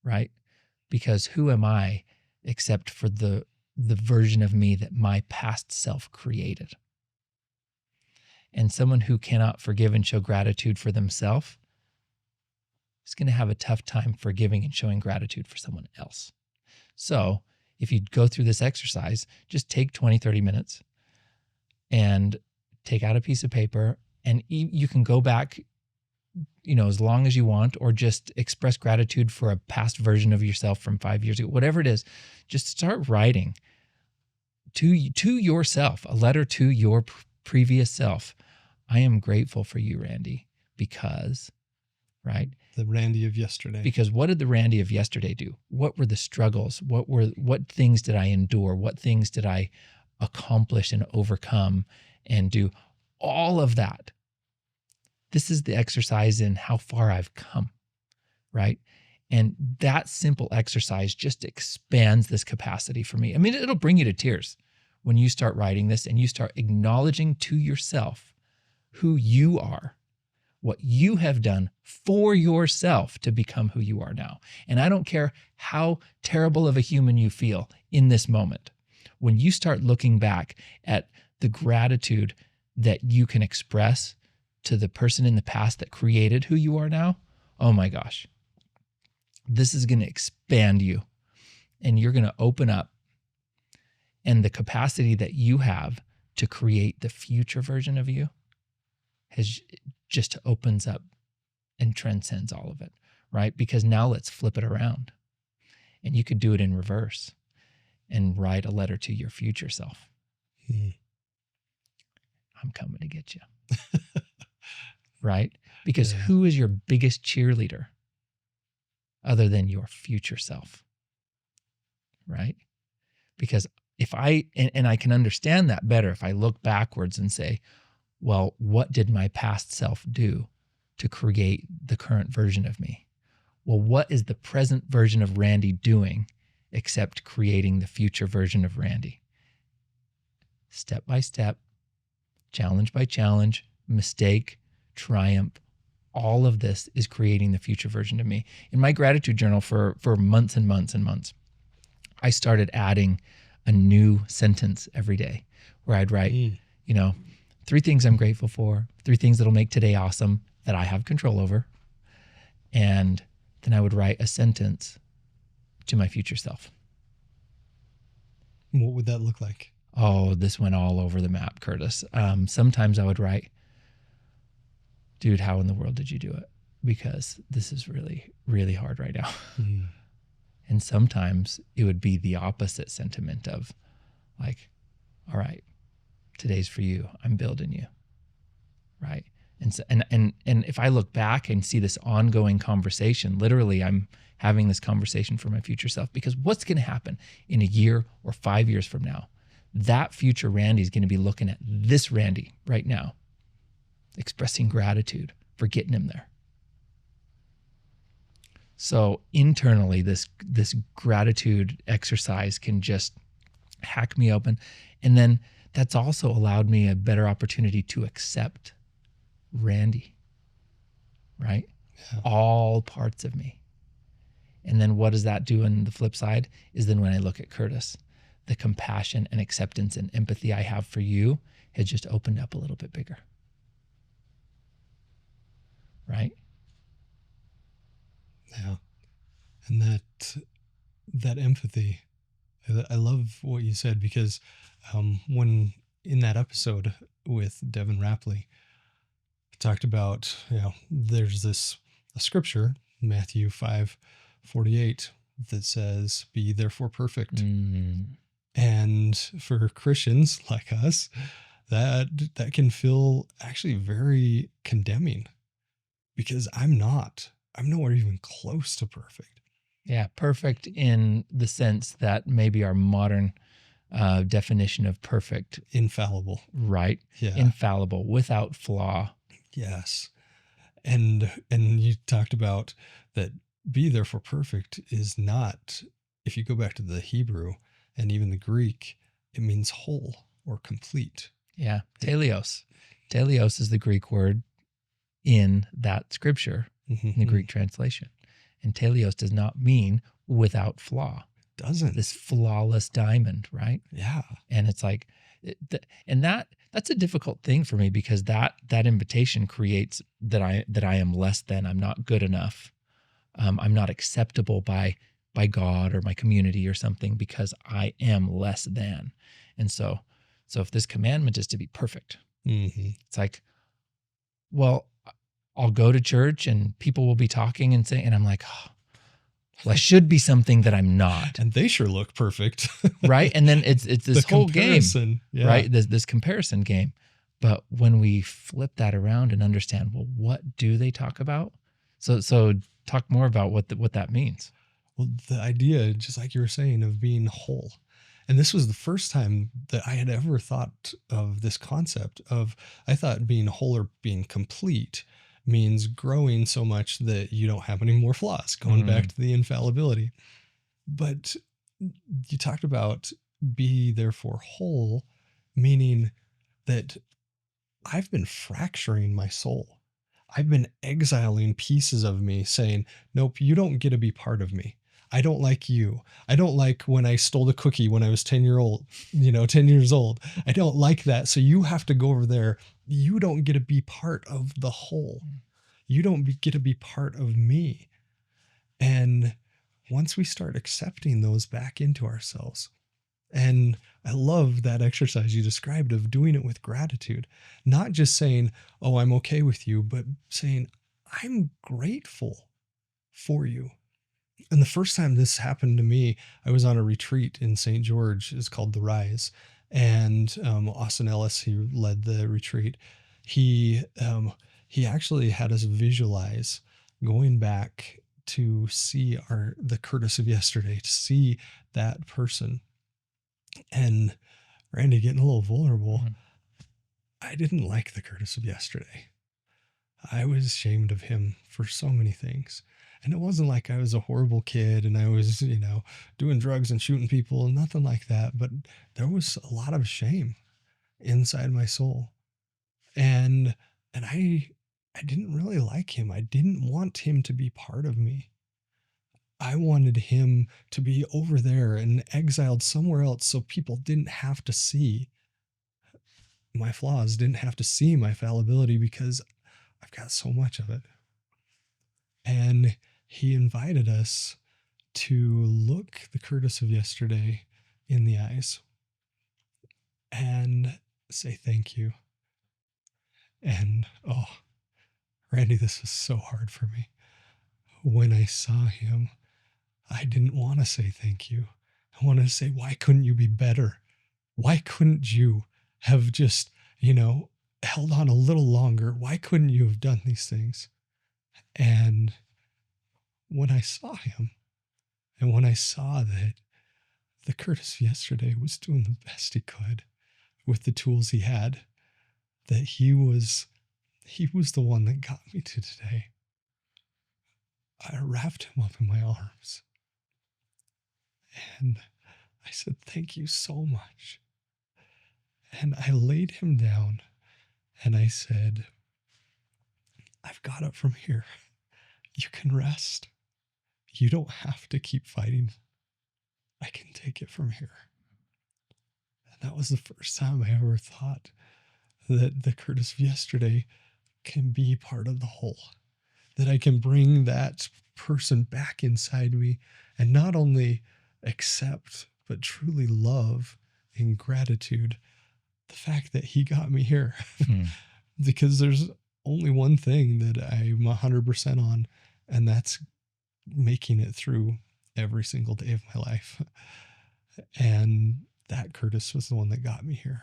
right? Because who am I except for the version of me that my past self created? And someone who cannot forgive and show gratitude for themselves is going to have a tough time forgiving and showing gratitude for someone else. So if you go through this exercise, just take 20, 30 minutes and take out a piece of paper, and you can go back, as long as you want, or just express gratitude for a past version of yourself from 5 years ago, whatever it is. Just start writing to yourself, a letter to your previous self. I am grateful for you, Randy, because, right?
The Randy of yesterday.
Because what did the Randy of yesterday do? What were the struggles? What things did I endure? What things did I accomplish and overcome and do? All of that. This is the exercise in how far I've come, right? And that simple exercise just expands this capacity for me. I mean, it'll bring you to tears when you start writing this and you start acknowledging to yourself who you are, what you have done for yourself to become who you are now. And I don't care how terrible of a human you feel in this moment. When you start looking back at the gratitude that you can express to the person in the past that created who you are now, oh my gosh, this is going to expand you and you're going to open up. And the capacity that you have to create the future version of you just opens up and transcends all of it, right? Because now let's flip it around. And you could do it in reverse and write a letter to your future self. I'm coming to get you. Right? Because who is your biggest cheerleader other than your future self? Right? Because if I can understand that better if I look backwards and say, well, what did my past self do to create the current version of me? Well, what is the present version of Randy doing except creating the future version of Randy? Step by step, challenge by challenge, mistake, triumph, all of this is creating the future version of me. In my gratitude journal for months and months and months, I started adding a new sentence every day where I'd write, 3 things I'm grateful for, 3 things that'll make today awesome that I have control over. And then I would write a sentence to my future self.
What would that look like?
Oh, this went all over the map, Curtis. Sometimes I would write, dude, how in the world did you do it? Because this is really, really hard right now. And sometimes it would be the opposite sentiment of like, all right, today's for you. I'm building you. Right. And so, and if I look back and see this ongoing conversation, literally I'm having this conversation for my future self, because what's going to happen in a year or 5 years from now? That future Randy is going to be looking at this Randy right now, expressing gratitude for getting him there. So internally, this gratitude exercise can just hack me open. And then that's also allowed me a better opportunity to accept Randy, right?
Yeah.
All parts of me. And then what does that do on the flip side is then when I look at Curtis, the compassion and acceptance and empathy I have for you has just opened up a little bit bigger. Right?
Yeah. And that empathy, I love what you said, because when in that episode with Devin Rapley, talked about, there's a scripture, Matthew 5:48, that says, "Be therefore perfect."
Mm.
And for Christians like us, that can feel actually very condemning, because I'm nowhere even close to perfect.
Yeah, perfect in the sense that maybe our modern definition of perfect,
Infallible.
right?
Yeah.
Infallible, without flaw.
Yes. And you talked about that, be therefore perfect is not, if you go back to the Hebrew and even the Greek, it means whole or complete.
Yeah, teleos. Teleos is the Greek word in that scripture, in the Greek translation. And teleos does not mean without flaw.
Doesn't.
This flawless diamond, right?
Yeah.
And it's like, and that's a difficult thing for me, because that invitation creates that I am less than, I'm not good enough. I'm not acceptable by God or my community or something, because I am less than. And so if this commandment is to be perfect, it's like, well, I'll go to church and people will be talking and saying, and I'm like, oh, well, I should be something that I'm not.
And they sure look perfect.
Right. And then it's this whole game, right? This comparison game. But when we flip that around and understand, well, what do they talk about? So talk more about what that means.
Well, the idea, just like you were saying, of being whole. And this was the first time that I had ever thought of this concept of, I thought being whole or being complete means growing so much that you don't have any more flaws, going back to the infallibility. But you talked about be therefore whole, meaning that I've been fracturing my soul. I've been exiling pieces of me, saying, nope, you don't get to be part of me. I don't like you. I don't like when I stole the cookie when I was 10 years old. I don't like that. So you have to go over there. You don't get to be part of the whole. You don't get to be part of me. And once we start accepting those back into ourselves, and I love that exercise you described of doing it with gratitude, not just saying, oh, I'm okay with you, but saying, I'm grateful for you. And the first time this happened to me, I was on a retreat in St. George. It's called The Rise. And Austin Ellis, who led the retreat, he actually had us visualize going back to see the Curtis of yesterday, to see that person. And Randy, getting a little vulnerable, I didn't like the Curtis of yesterday. I was ashamed of him for so many things. And it wasn't like I was a horrible kid and I was, doing drugs and shooting people and nothing like that. But there was a lot of shame inside my soul. And I didn't really like him. I didn't want him to be part of me. I wanted him to be over there and exiled somewhere else, so people didn't have to see my flaws, didn't have to see my fallibility, because I've got so much of it. And he invited us to look the Curtis of yesterday in the eyes and say thank you. And Randy, this was so hard for me. When I saw him, I didn't want to say thank you. I wanted to say, why couldn't you be better? Why couldn't you have just, held on a little longer? Why couldn't you have done these things? And when I saw him, and when I saw that the Curtis yesterday was doing the best he could with the tools he had, that he was the one that got me to today, I wrapped him up in my arms. And I said, thank you so much. And I laid him down and I said, I've got it from here. You can rest. You don't have to keep fighting. I can take it from here. And that was the first time I ever thought that the Curtis of yesterday can be part of the whole. That I can bring that person back inside me and not only accept, but truly love in gratitude the fact that he got me here. Because there's only one thing that I'm 100% on, and that's making it through every single day of my life. And that Curtis was the one that got me here.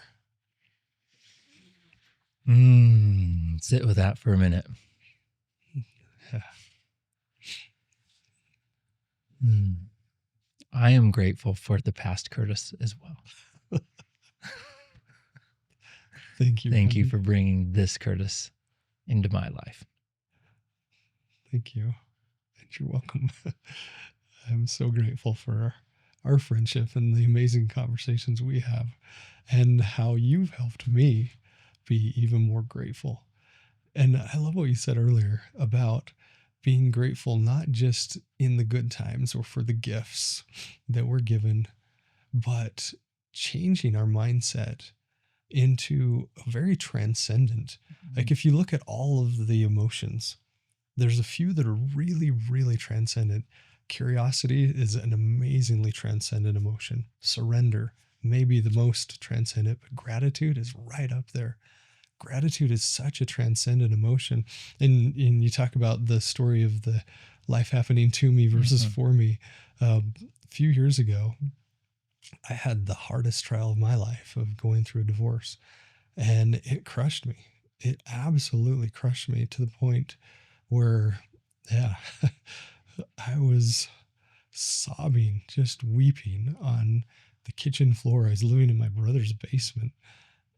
Sit with that for a minute.
Yeah.
I am grateful for the past Curtis as well.
Thank you.
Thank you for bringing this Curtis into my life.
Thank you. And you're welcome. I'm so grateful for our friendship and the amazing conversations we have and how you've helped me be even more grateful. And I love what you said earlier about being grateful, not just in the good times or for the gifts that we're given, but changing our mindset into a very transcendent. Like if you look at all of the emotions, there's a few that are really, really transcendent. Curiosity is an amazingly transcendent emotion. Surrender, maybe the most transcendent, but gratitude is right up there. Gratitude is such a transcendent emotion. And you talk about the story of the life happening to me versus for me. A few years ago, I had the hardest trial of my life of going through a divorce, and it crushed me. It absolutely crushed me to the point where, I was sobbing, just weeping on the kitchen floor. I was living in my brother's basement,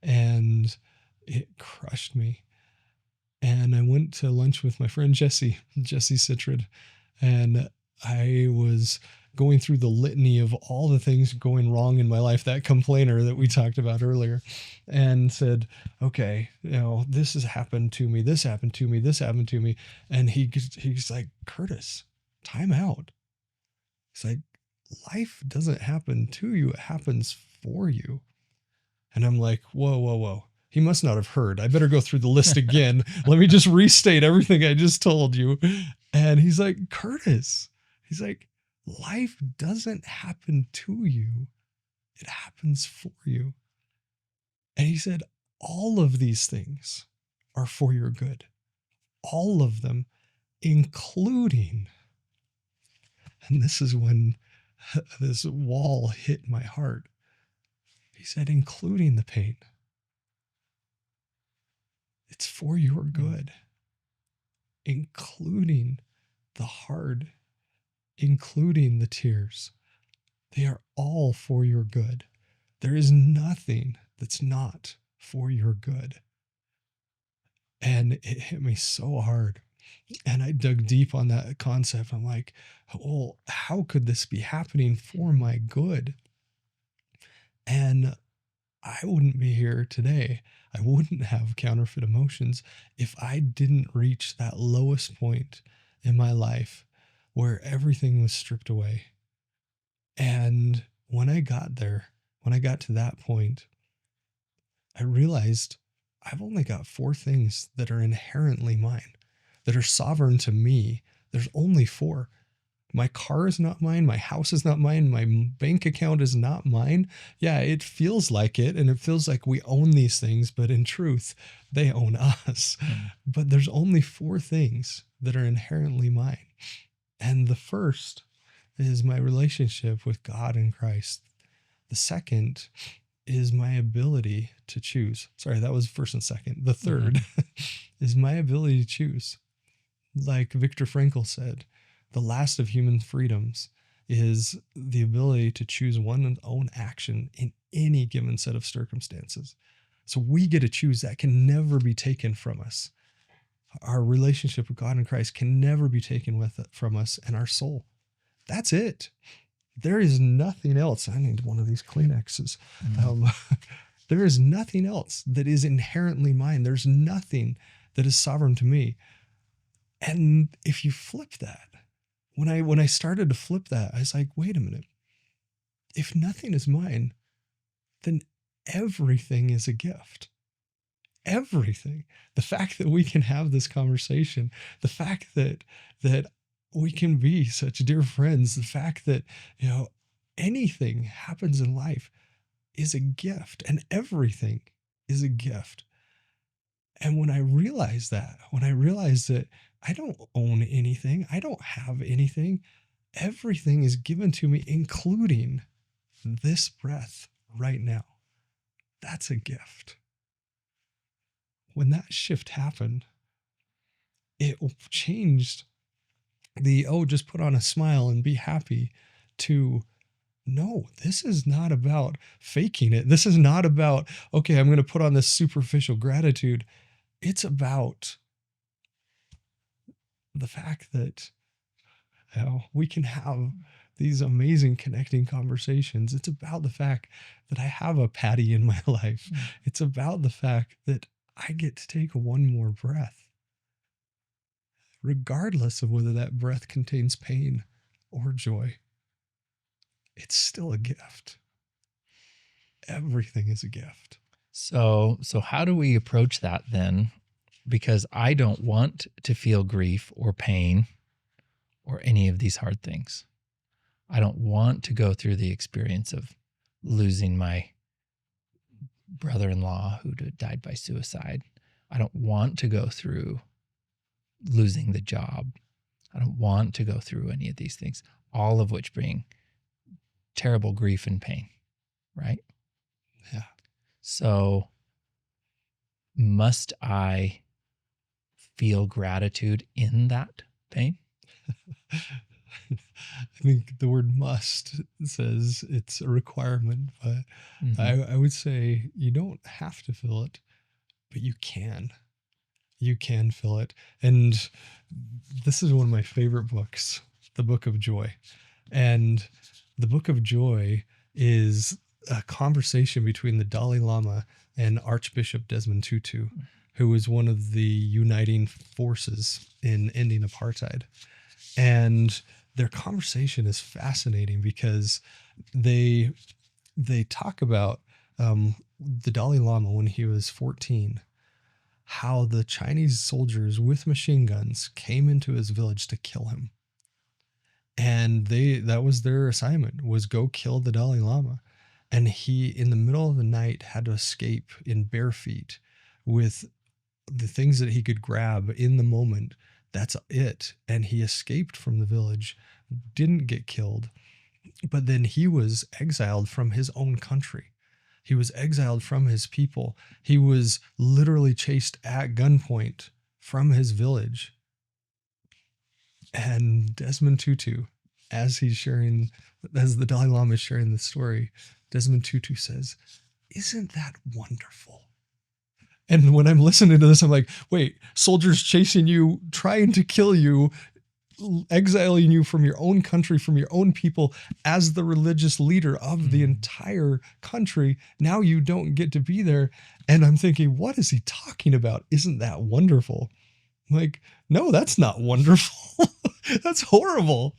and it crushed me. And I went to lunch with my friend Jesse Citrid, and I was going through the litany of all the things going wrong in my life, that complainer that we talked about earlier, and said, okay, this has happened to me, this happened to me, this happened to me. And he's like, Curtis, time out. It's like, life doesn't happen to you, it happens for you. And I'm like, whoa. He must not have heard. I better go through the list again. Let me just restate everything I just told you. And he's like, Curtis, he's like, life doesn't happen to you. It happens for you. And he said, all of these things are for your good. All of them, including, and this is when this wall hit my heart. He said, including the pain. It's for your good, including the hard, including the tears. They are all for your good. There is nothing that's not for your good. And it hit me so hard. And I dug deep on that concept. I'm like, well, how could this be happening for my good? And I wouldn't be here today. I wouldn't have counterfeit emotions if I didn't reach that lowest point in my life where everything was stripped away. And when I got there, when I got to that point, I realized I've only got 4 things that are inherently mine, that are sovereign to me. There's only 4. My car is not mine. My house is not mine. My bank account is not mine. Yeah, it feels like it, and it feels like we own these things, but in truth, they own us. But there's only 4 things that are inherently mine. And the first is my relationship with God and Christ. The second is my ability to choose. Sorry, that was first and second. The third is my ability to choose. Like Viktor Frankl said, the last of human freedoms is the ability to choose one's own action in any given set of circumstances. So we get to choose. That can never be taken from us. Our relationship with God and Christ can never be taken from us, and our soul. That's it. There is nothing else. I need one of these Kleenexes. There is nothing else that is inherently mine. There's nothing that is sovereign to me. And if you flip that, when I started to flip that, I was like, wait a minute. If nothing is mine, then everything is a gift. Everything. The fact that we can have this conversation, the fact that we can be such dear friends, the fact that, anything happens in life is a gift, and everything is a gift. And when I realized that I don't own anything, I don't have anything, everything is given to me, including this breath right now. That's a gift. When that shift happened, it changed just put on a smile and be happy to, no, this is not about faking it. This is not about, okay, I'm going to put on this superficial gratitude. It's about the fact that we can have these amazing connecting conversations. It's about the fact that I have a Patty in my life. It's about the fact that I get to take one more breath, regardless of whether that breath contains pain or joy. It's still a gift. Everything is a gift.
So how do we approach that then? Because I don't want to feel grief or pain or any of these hard things. I don't want to go through the experience of losing my brother-in-law who died by suicide. I don't want to go through losing the job. I don't want to go through any of these things, all of which bring terrible grief and pain, right?
Yeah.
So must I feel gratitude in that pain?
I think the word must says it's a requirement, but I would say you don't have to feel it, but you can. You can feel it. And this is one of my favorite books, the Book of Joy. And the Book of Joy is a conversation between the Dalai Lama and Archbishop Desmond Tutu, who was one of the uniting forces in ending apartheid. And their conversation is fascinating because they talk about the Dalai Lama when he was 14, how the Chinese soldiers with machine guns came into his village to kill him. And that was their assignment, was go kill the Dalai Lama. And he, in the middle of the night, had to escape in bare feet with the things that he could grab in the moment. That's it. And he escaped from the village, didn't get killed, but then he was exiled from his own country. He was exiled from his people. He was literally chased at gunpoint from his village. And Desmond Tutu, as the Dalai Lama is sharing the story, Desmond Tutu says, "Isn't that wonderful?" And when I'm listening to this, I'm like, wait, soldiers chasing you, trying to kill you, exiling you from your own country, from your own people, as the religious leader of the entire country. Now you don't get to be there. And I'm thinking, what is he talking about? Isn't that wonderful? Like, no, that's not wonderful. That's horrible.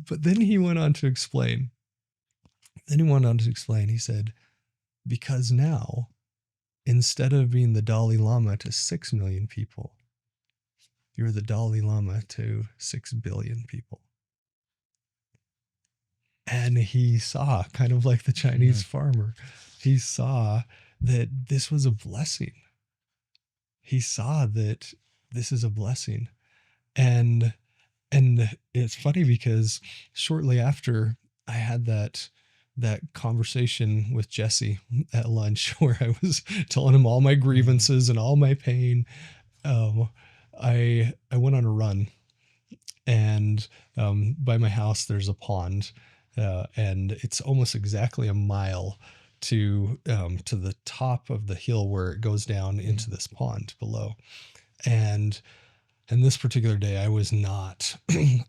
But then he went on to explain. He said, because now, instead of being the Dalai Lama to 6 million people, you're the Dalai Lama to 6 billion people. And he saw, kind of like the Chinese farmer, he saw that this was a blessing. He saw that this is a blessing. And it's funny because shortly after I had that conversation with Jesse at lunch where I was telling him all my grievances and all my pain, I went on a run, and by my house there's a pond, and it's almost exactly a mile to the top of the hill where it goes down into this pond below. And And this particular day, I was not,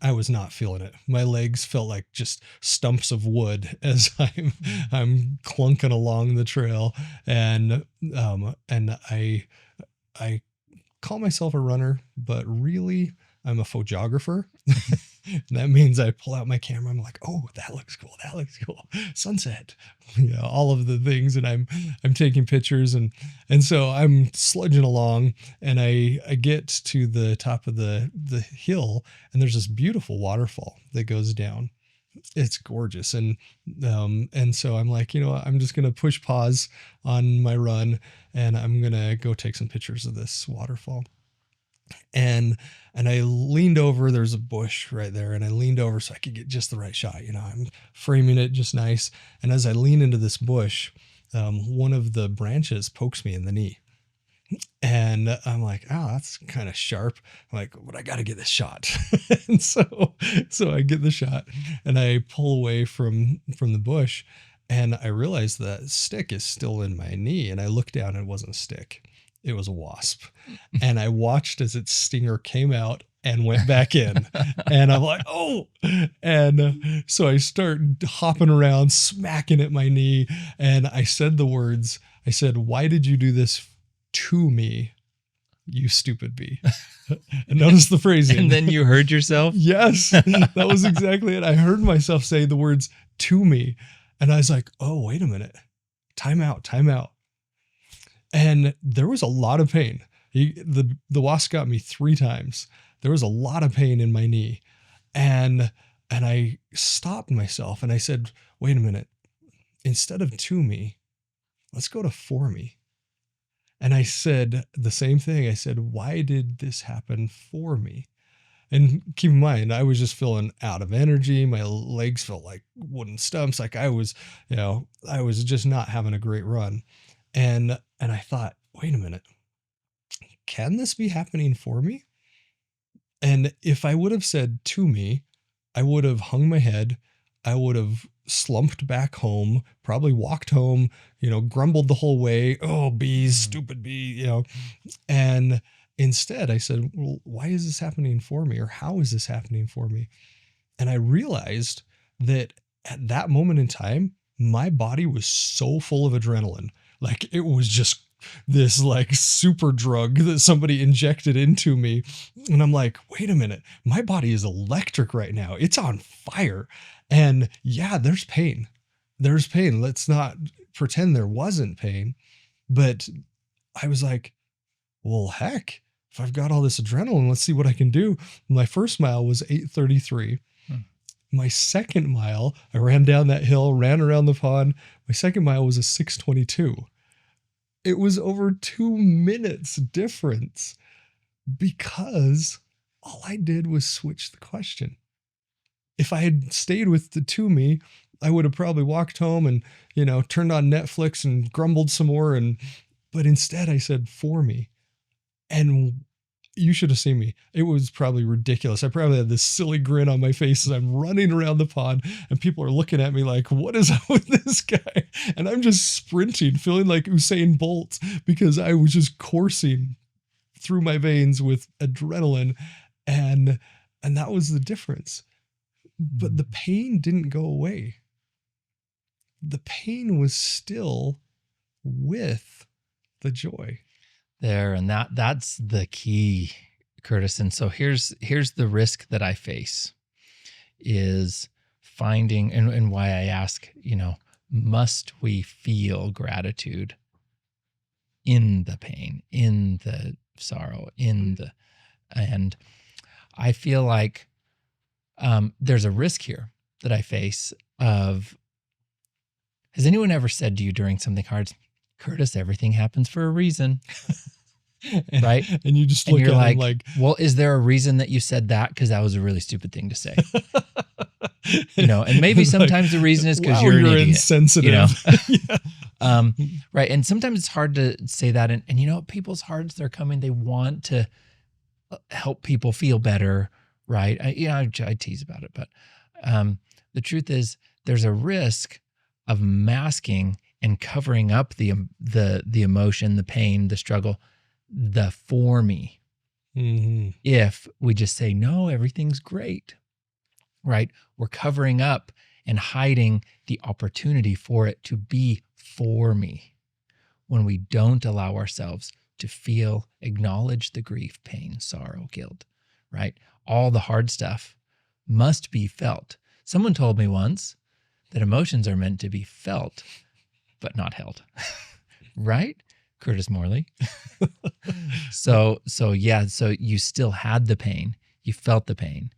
I was not feeling it. My legs felt like just stumps of wood as I'm clunking along the trail. And I call myself a runner, but really I'm a photographer. And that means I pull out my camera. I'm like, oh, that looks cool. That looks cool. Sunset, all of the things. And I'm taking pictures. And so I'm sludging along, and I get to the top of the hill, and there's this beautiful waterfall that goes down. It's gorgeous. And so I'm like, I'm just going to push pause on my run, and I'm going to go take some pictures of this waterfall. And I leaned over, there's a bush right there, and I leaned over so I could get just the right shot. I'm framing it just nice. And as I lean into this bush, one of the branches pokes me in the knee. And I'm like, oh, that's kind of sharp. I'm like, but I got to get this shot. And so I get the shot, and I pull away from the bush, and I realize that stick is still in my knee. And I look down, and it wasn't a stick. It was a wasp. And I watched as its stinger came out and went back in. And I'm like, oh. And so I start hopping around, smacking at my knee. And I said the words, I said, why did you do this to me, you stupid bee? And notice the phrasing.
And then you heard yourself?
Yes, that was exactly it. I heard myself say the words to me. And I was like, oh, wait a minute. Time out, time out. And there was a lot of pain. The wasp got me 3 times. There was a lot of pain in my knee. And I stopped myself, and I said, wait a minute. Instead of to me, let's go to for me. And I said the same thing. I said, why did this happen for me? And keep in mind, I was just feeling out of energy. My legs felt like wooden stumps. Like I was just not having a great run. And I thought, wait a minute, can this be happening for me? And if I would have said to me, I would have hung my head. I would have slumped back home, probably walked home, grumbled the whole way. Oh, bees, stupid bee, And instead I said, well, why is this happening for me? Or how is this happening for me? And I realized that at that moment in time, my body was so full of adrenaline. Like it was just this like super drug that somebody injected into me. And I'm like, wait a minute, my body is electric right now. It's on fire. And yeah, there's pain. There's pain. Let's not pretend there wasn't pain. But I was like, well, heck, if I've got all this adrenaline, let's see what I can do. My first mile was 8:33. My second mile, I ran down that hill, ran around the pond. My second mile was a 6:22. It was over 2 minutes difference because all I did was switch the question. If I had stayed with the to me, I would have probably walked home and, turned on Netflix and grumbled some more. But instead I said for me. And you should have seen me. It was probably ridiculous. I probably had this silly grin on my face as I'm running around the pond, and people are looking at me like, what is up with this guy? And I'm just sprinting, feeling like Usain Bolt, because I was just coursing through my veins with adrenaline. And that was the difference. But the pain didn't go away. The pain was still with the joy.
There, and that's the key, Curtis. And so here's the risk that I face is finding, and why I ask, must we feel gratitude in the pain, in the sorrow, and I feel like there's a risk here that I face of, has anyone ever said to you during something hard, Curtis, everything happens for a reason, right?
And you just look at him like,
well, is there a reason that you said that? Because that was a really stupid thing to say, and maybe sometimes the reason is because you're an idiot,
insensitive,
right? And sometimes it's hard to say that, and people's hearts, they're coming, they want to help people feel better, right? I tease about it, but the truth is there's a risk of masking and covering up the emotion, the pain, the struggle, the for me.
Mm-hmm.
If we just say, no, everything's great, right? We're covering up and hiding the opportunity for it to be for me. When we don't allow ourselves to feel, acknowledge the grief, pain, sorrow, guilt, right? All the hard stuff must be felt. Someone told me once that emotions are meant to be felt, but not held, right? Curtis Morley. So you still had the pain. You felt the pain.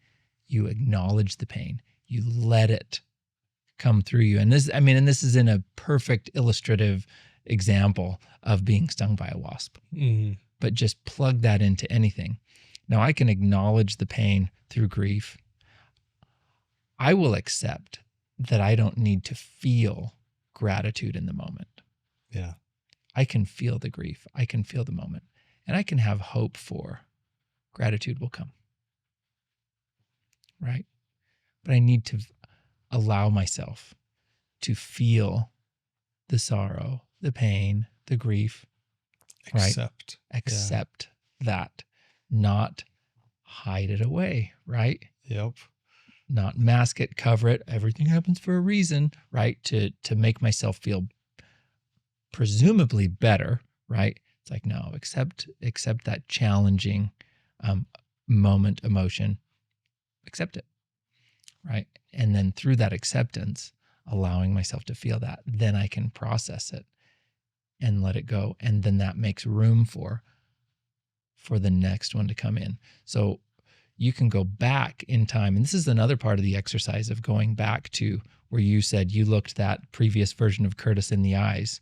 You acknowledged the pain. You let it come through you. And this is in a perfect illustrative example of being stung by a wasp.
Mm-hmm.
But just plug that into anything. Now I can acknowledge the pain through grief. I will accept that I don't need to feel gratitude in the moment.
Yeah.
I can feel the grief. I can feel the moment. And I can have hope for gratitude will come. Right? But I need to allow myself to feel the sorrow, the pain, the grief.
Accept.
Right? Accept that. Not hide it away, right?
Yep.
Not mask it, cover it. Everything happens for a reason, right? To make myself feel presumably better, right? It's like, no, accept that challenging moment, emotion, accept it, right? And then through that acceptance, allowing myself to feel that, then I can process it and let it go. And then that makes room for the next one to come in. So you can go back in time. And this is another part of the exercise of going back to where you said you looked that previous version of Curtis in the eyes.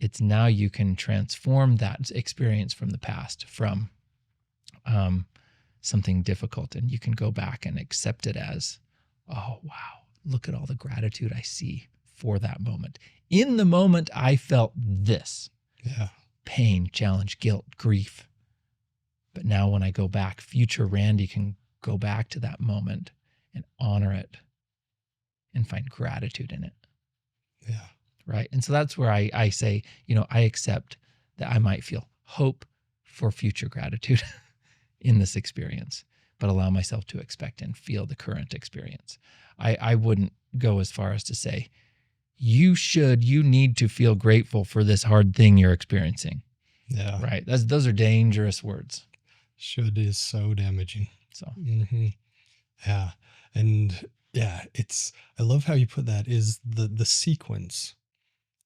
It's now you can transform that experience from the past, from something difficult, and you can go back and accept it as, oh, wow, look at all the gratitude I see for that moment. In the moment, I felt this.
Yeah.
Pain, challenge, guilt, grief. But now when I go back, future Randy can go back to that moment and honor it and find gratitude in it.
Yeah.
Right. And so that's where I say, I accept that I might feel hope for future gratitude in this experience, but allow myself to expect and feel the current experience. I wouldn't go as far as to say, you need to feel grateful for this hard thing you're experiencing.
Yeah.
Right. Those are dangerous words.
Should is so damaging.
So,
yeah. And yeah, I love how you put that, is the sequence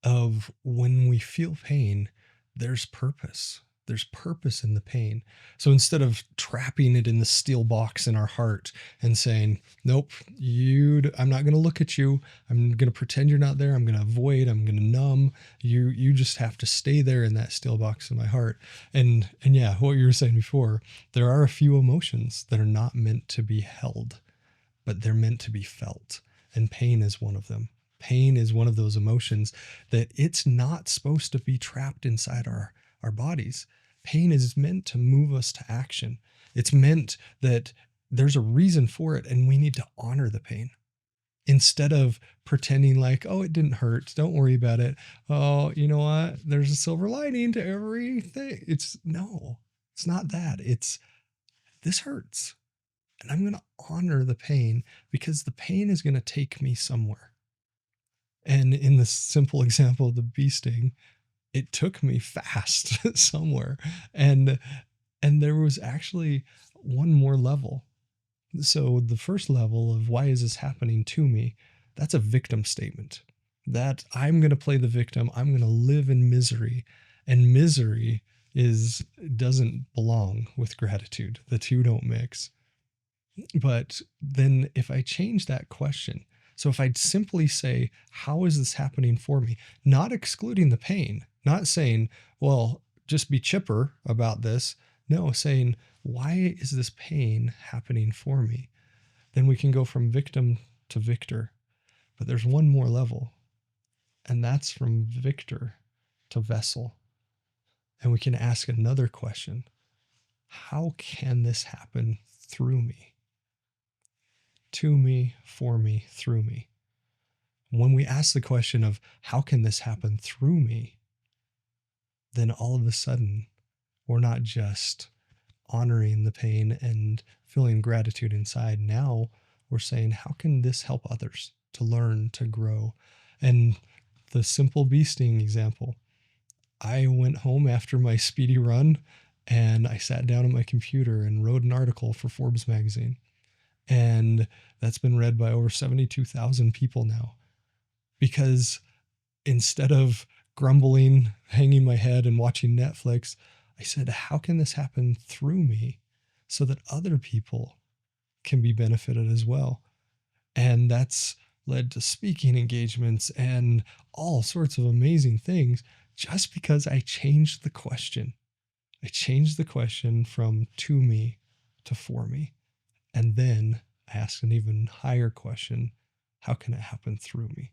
of when we feel pain, there's purpose. There's purpose in the pain. So instead of trapping it in the steel box in our heart and saying, nope, I'm not going to look at you. I'm going to pretend you're not there. I'm going to avoid. I'm going to numb. You just have to stay there in that steel box in my heart. And yeah, what you were saying before, there are a few emotions that are not meant to be held, but they're meant to be felt. And pain is one of them. Pain is one of those emotions that it's not supposed to be trapped inside our bodies. Pain is meant to move us to action. It's meant that there's a reason for it, and we need to honor the pain instead of pretending like, oh, it didn't hurt. Don't worry about it. Oh, you know what? There's a silver lining to everything. It's not that. It's, this hurts, and I'm going to honor the pain because the pain is going to take me somewhere. And in the simple example of the bee sting, it took me fast somewhere. And there was actually one more level. So the first level of why is this happening to me? That's a victim statement. That I'm going to play the victim. I'm going to live in misery. And misery doesn't belong with gratitude. The two don't mix. But then if I change that question, so if I'd simply say, how is this happening for me? Not excluding the pain, not saying, well, just be chipper about this. No, saying, why is this pain happening for me? Then we can go from victim to victor. But there's one more level, and that's from victor to vessel. And we can ask another question. How can this happen through me? To me, for me, through me. When we ask the question of how can this happen through me, then all of a sudden we're not just honoring the pain and feeling gratitude inside. Now we're saying, how can this help others to learn, to grow? And the simple bee sting example, I went home after my speedy run and I sat down at my computer and wrote an article for Forbes magazine. And that's been read by over 72,000 people now. Because instead of grumbling, hanging my head and watching Netflix, I said, how can this happen through me so that other people can be benefited as well? And that's led to speaking engagements and all sorts of amazing things just because I changed the question. I changed the question from to me to for me. And then I asked an even higher question, how can it happen through me?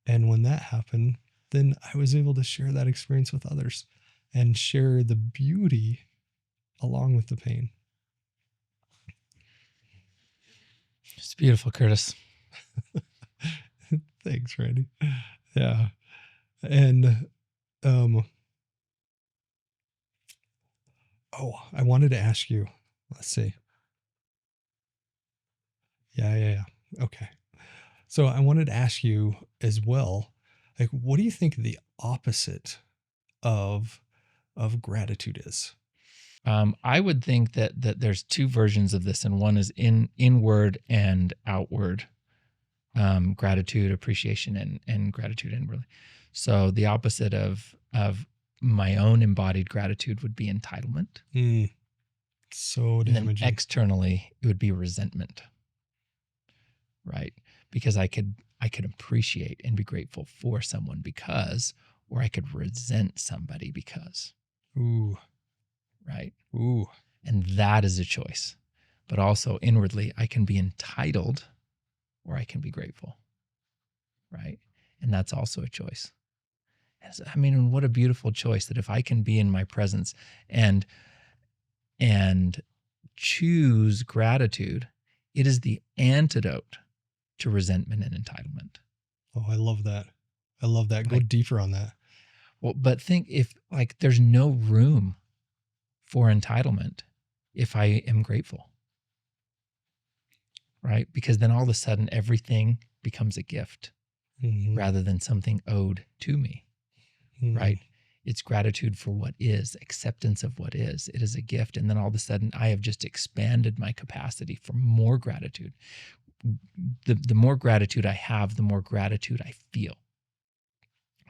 And when that happened, then I was able to share that experience with others and share the beauty along with the pain.
It's beautiful, Curtis.
Thanks, Randy. Yeah. And I wanted to ask you, let's see. Yeah. Okay. So I wanted to ask you as well, like, what do you think the opposite of gratitude is?
I would think that there's two versions of this, and one is inward and outward. Gratitude, appreciation, and gratitude inwardly. So the opposite of my own embodied gratitude would be entitlement.
So
damaging.
damaging.
And then externally, it would be resentment. Right? Because I could appreciate and be grateful for someone because, or I could resent somebody because.
Ooh.
Right?
Ooh.
And that is a choice. But also inwardly, I can be entitled or I can be grateful. Right? And that's also a choice. I mean, what a beautiful choice that if I can be in my presence and choose gratitude, it is the antidote to resentment and entitlement.
Oh, I love that. I love that. Go deeper on that.
Well, but think if like there's no room for entitlement if I am grateful, right? Because then all of a sudden everything becomes a gift rather than something owed to me, right? It's gratitude for what is, acceptance of what is. It is a gift. And then all of a sudden I have just expanded my capacity for more gratitude. The more gratitude I have, the more gratitude I feel,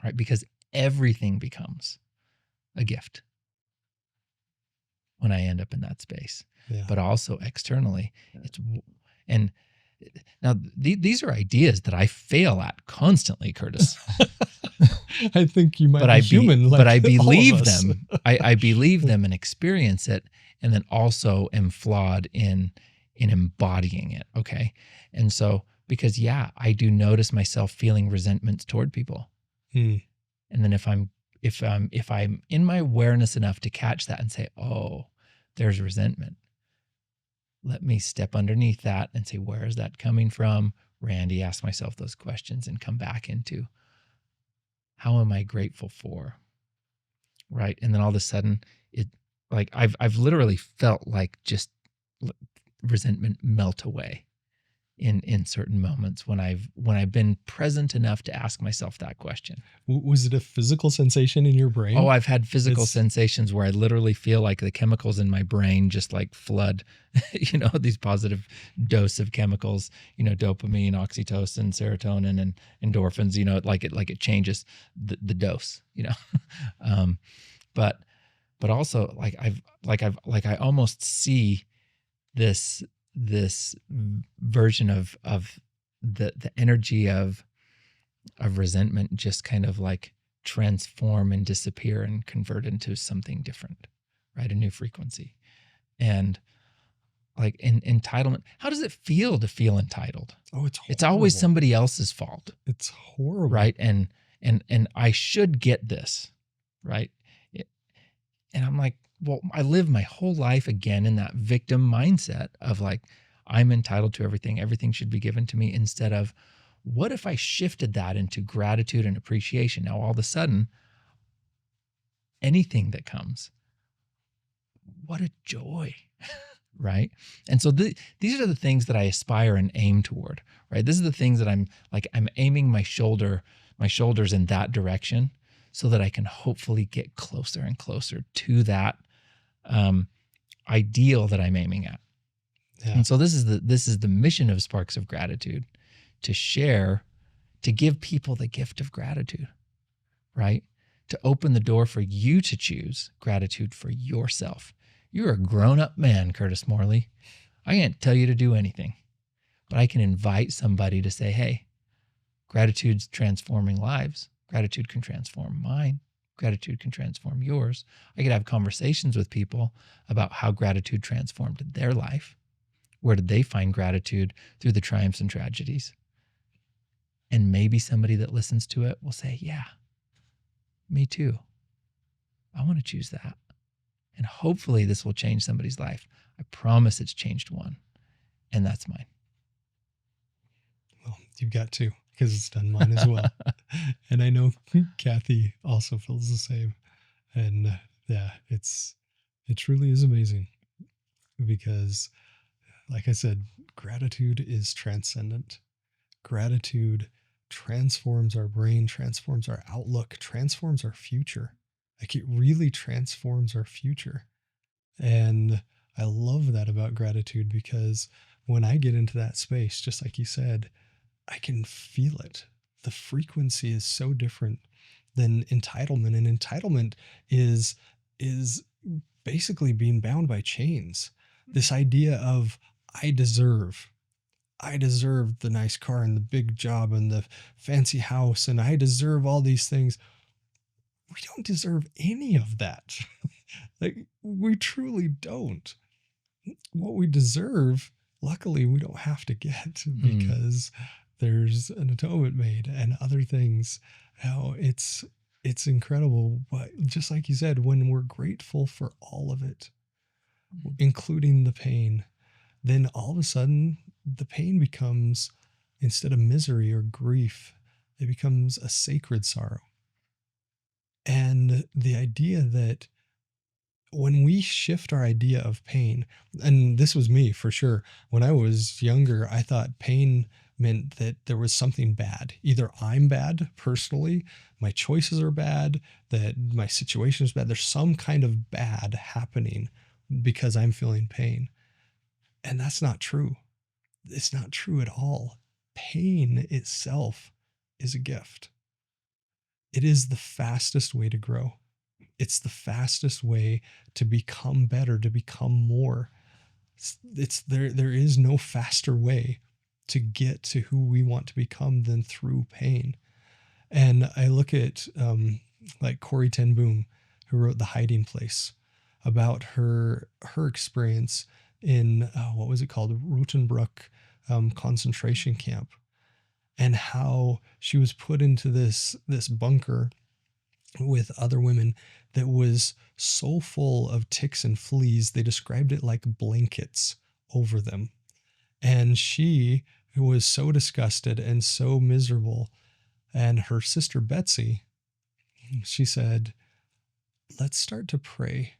right? Because everything becomes a gift when I end up in that space. Yeah. But also externally, and now these are ideas that I fail at constantly, Curtis.
I think you might be human.
But I believe them. I believe them and experience it, and then also am flawed in embodying it. Okay. And so, because I do notice myself feeling resentment toward people. And then if I'm in my awareness enough to catch that and say, oh, there's resentment, let me step underneath that and say, where is that coming from? Randy, ask myself those questions and come back into how am I grateful for? Right. And then all of a sudden I've literally felt like just resentment melt away in certain moments when I've been present enough to ask myself that question.
Was it a physical sensation in your brain?
Oh, I've had physical sensations where I literally feel like the chemicals in my brain just like flood, these positive dose of chemicals, dopamine, oxytocin, serotonin, and endorphins, it changes the dose, but also I almost see this version of the energy of resentment just kind of like transform and disappear and convert into something different, right? A new frequency. And like entitlement, how does it feel to feel entitled?
Oh, it's horrible.
It's always somebody else's fault.
It's horrible.
Right? And I should get this, right? And I'm like, well, I live my whole life again in that victim mindset of like, I'm entitled to everything. Everything should be given to me, instead of what if I shifted that into gratitude and appreciation? Now, all of a sudden, anything that comes, what a joy, right? And so these are the things that I aspire and aim toward, right? This is the things that I'm aiming my shoulders in that direction so that I can hopefully get closer and closer to that ideal that I'm aiming at.
Yeah.
And so this is the mission of Sparks of Gratitude, to share, to give people the gift of gratitude, right? To open the door for you to choose gratitude for yourself. You're a grown-up man, Curtis Morley. I can't tell you to do anything, but I can invite somebody to say, hey, gratitude's transforming lives. Gratitude can transform mine. Gratitude can transform yours. I could have conversations with people about how gratitude transformed their life. Where did they find gratitude through the triumphs and tragedies? And maybe somebody that listens to it will say, yeah, me too. I want to choose that. And hopefully this will change somebody's life. I promise it's changed one. And that's mine.
Well, you've got to, because it's done mine as well. And I know Kathy also feels the same. And yeah, it truly is amazing, because like I said, gratitude is transcendent. Gratitude transforms our brain, transforms our outlook, transforms our future. Like, it really transforms our future. And I love that about gratitude, because when I get into that space, just like you said, I can feel it. The frequency is so different than entitlement. And entitlement is basically being bound by chains. This idea of I deserve the nice car and the big job and the fancy house, and I deserve all these things. We don't deserve any of that. Like, we truly don't. What we deserve, luckily, we don't have to get, because there's an atonement made and other things. How it's incredible. But just like you said, when we're grateful for all of it, including the pain, then all of a sudden the pain becomes, instead of misery or grief, it becomes a sacred sorrow. And the idea that when we shift our idea of pain, and this was me for sure, when I was younger, I thought pain meant that there was something bad. Either I'm bad personally, my choices are bad, that my situation is bad. There's some kind of bad happening because I'm feeling pain. And that's not true. It's not true at all. Pain itself is a gift. It is the fastest way to grow. It's the fastest way to become better, to become more. There is no faster way to get to who we want to become than through pain. And I look at like Corrie ten Boom, who wrote The Hiding Place, about her experience in what was it called, Rotenbrook concentration camp, and how she was put into this bunker with other women that was so full of ticks and fleas. They described it like blankets over them. And she was so disgusted and so miserable. And her sister Betsy, she said, let's start to pray.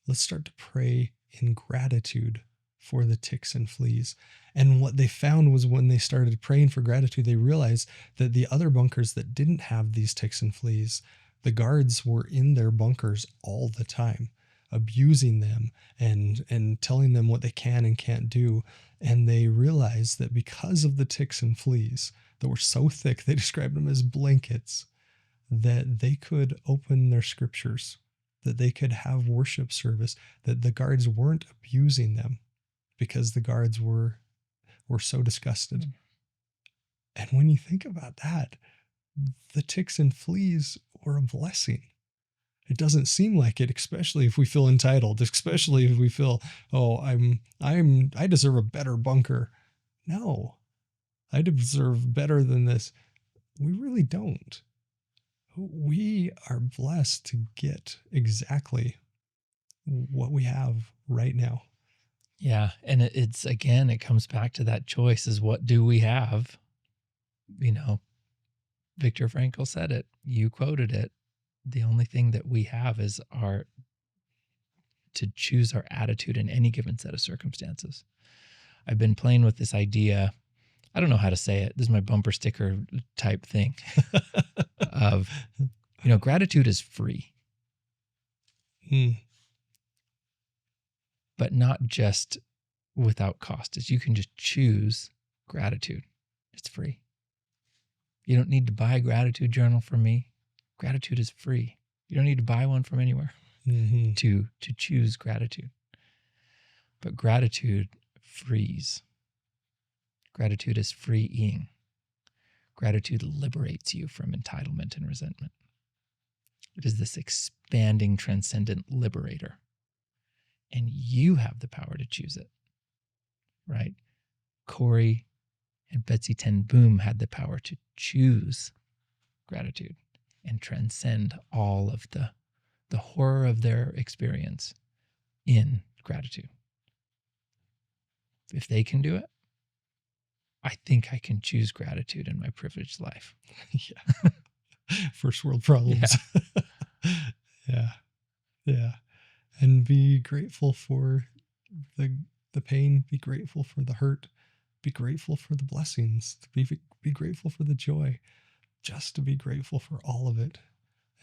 Let's start to pray in gratitude for the ticks and fleas. And what they found was, when they started praying for gratitude, they realized that the other bunkers that didn't have these ticks and fleas, the guards were in their bunkers all the time, abusing them and telling them what they can and can't do. And they realized that because of the ticks and fleas that were so thick, they described them as blankets, that they could open their scriptures, that they could have worship service, that the guards weren't abusing them because the guards were so disgusted. And when you think about that, the ticks and fleas were a blessing. It doesn't seem like it, especially if we feel entitled, especially if we feel, oh, I deserve a better bunker. No, I deserve better than this. We really don't. We are blessed to get exactly what we have right now.
Yeah. And it's, again, it comes back to that choice, is what do we have? You know, Viktor Frankl said it, you quoted it. The only thing that we have is our to choose our attitude in any given set of circumstances. I've been playing with this idea. I don't know how to say it. This is my bumper sticker type thing of, gratitude is free. But not just without cost. Is you can just choose gratitude. It's free. You don't need to buy a gratitude journal from me. Gratitude is free. You don't need to buy one from anywhere to choose gratitude. But gratitude frees. Gratitude is freeing. Gratitude liberates you from entitlement and resentment. It is this expanding, transcendent liberator. And you have the power to choose it, right? Corey and Betsy Ten Boom had the power to choose gratitude and transcend all of the horror of their experience in gratitude. If they can do it, I think I can choose gratitude in my privileged life.
Yeah. First world problems. Yeah. And be grateful for the pain, be grateful for the hurt, be grateful for the blessings, be grateful for the joy, just to be grateful for all of it.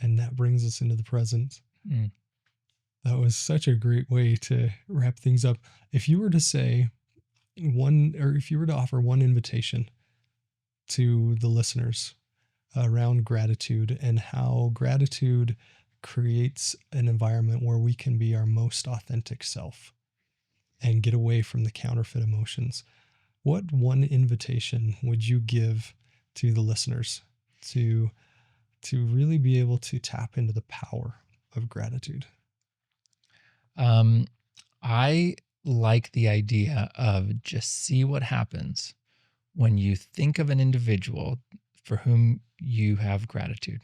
And that brings us into the present. That was such a great way to wrap things up. If you were to say if you were to offer one invitation to the listeners around gratitude and how gratitude creates an environment where we can be our most authentic self and get away from the counterfeit emotions, what one invitation would you give to the listeners to really be able to tap into the power of gratitude?
I like the idea of just see what happens when you think of an individual for whom you have gratitude.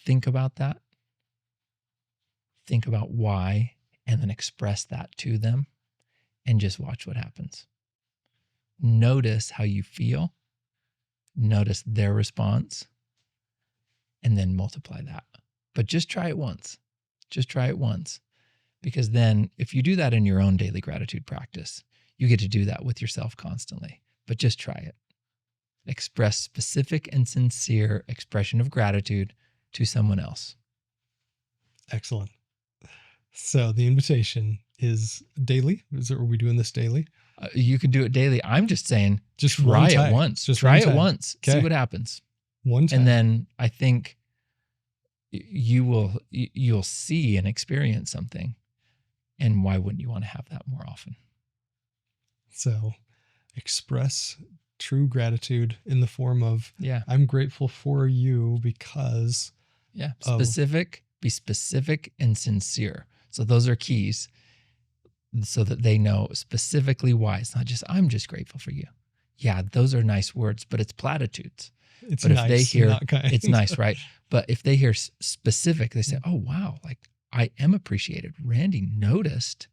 Think about that. Think about why, and then express that to them and just watch what happens. Notice how you feel. Notice their response, and then multiply that. But just try it once. Because then if you do that in your own daily gratitude practice, you get to do that with yourself constantly. But just try it. Express specific and sincere expression of gratitude to someone else.
Excellent. So the invitation is daily. Are we doing this daily?
You could do it daily. I'm just saying,
just
try it once. Try it once.
Okay.
See what happens.
One time.
And then I think you'll see and experience something. And why wouldn't you want to have that more often?
So express true gratitude in the form of, I'm grateful for you because.
Yeah. Be specific and sincere. So those are keys so that they know specifically why. It's not just, I'm just grateful for you. Yeah, those are nice words, but it's platitudes.
It's
but
nice,
if they hear,
not kind.
It's nice, right? But if they hear specific, they say, oh, wow, like I am appreciated. Randy noticed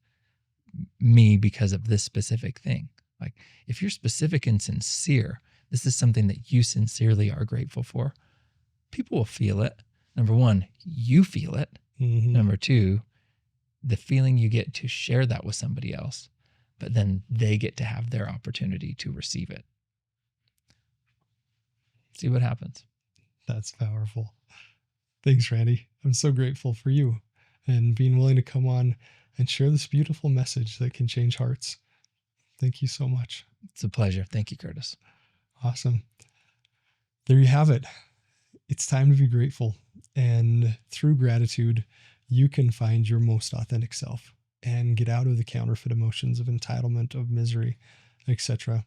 me because of this specific thing. Like if you're specific and sincere, this is something that you sincerely are grateful for, people will feel it. Number one, you feel it. Number two, the feeling you get to share that with somebody else, but then they get to have their opportunity to receive it. See what happens.
That's powerful. Thanks, Randy. I'm so grateful for you and being willing to come on and share this beautiful message that can change hearts. Thank you so much.
It's a pleasure. Thank you, Curtis.
Awesome. There you have it. It's time to be grateful. And through gratitude, you can find your most authentic self and get out of the counterfeit emotions of entitlement, of misery, etc.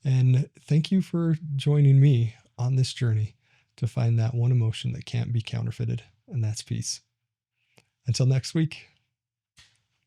And thank you for joining me on this journey to find that one emotion that can't be counterfeited, and that's peace. Until next week.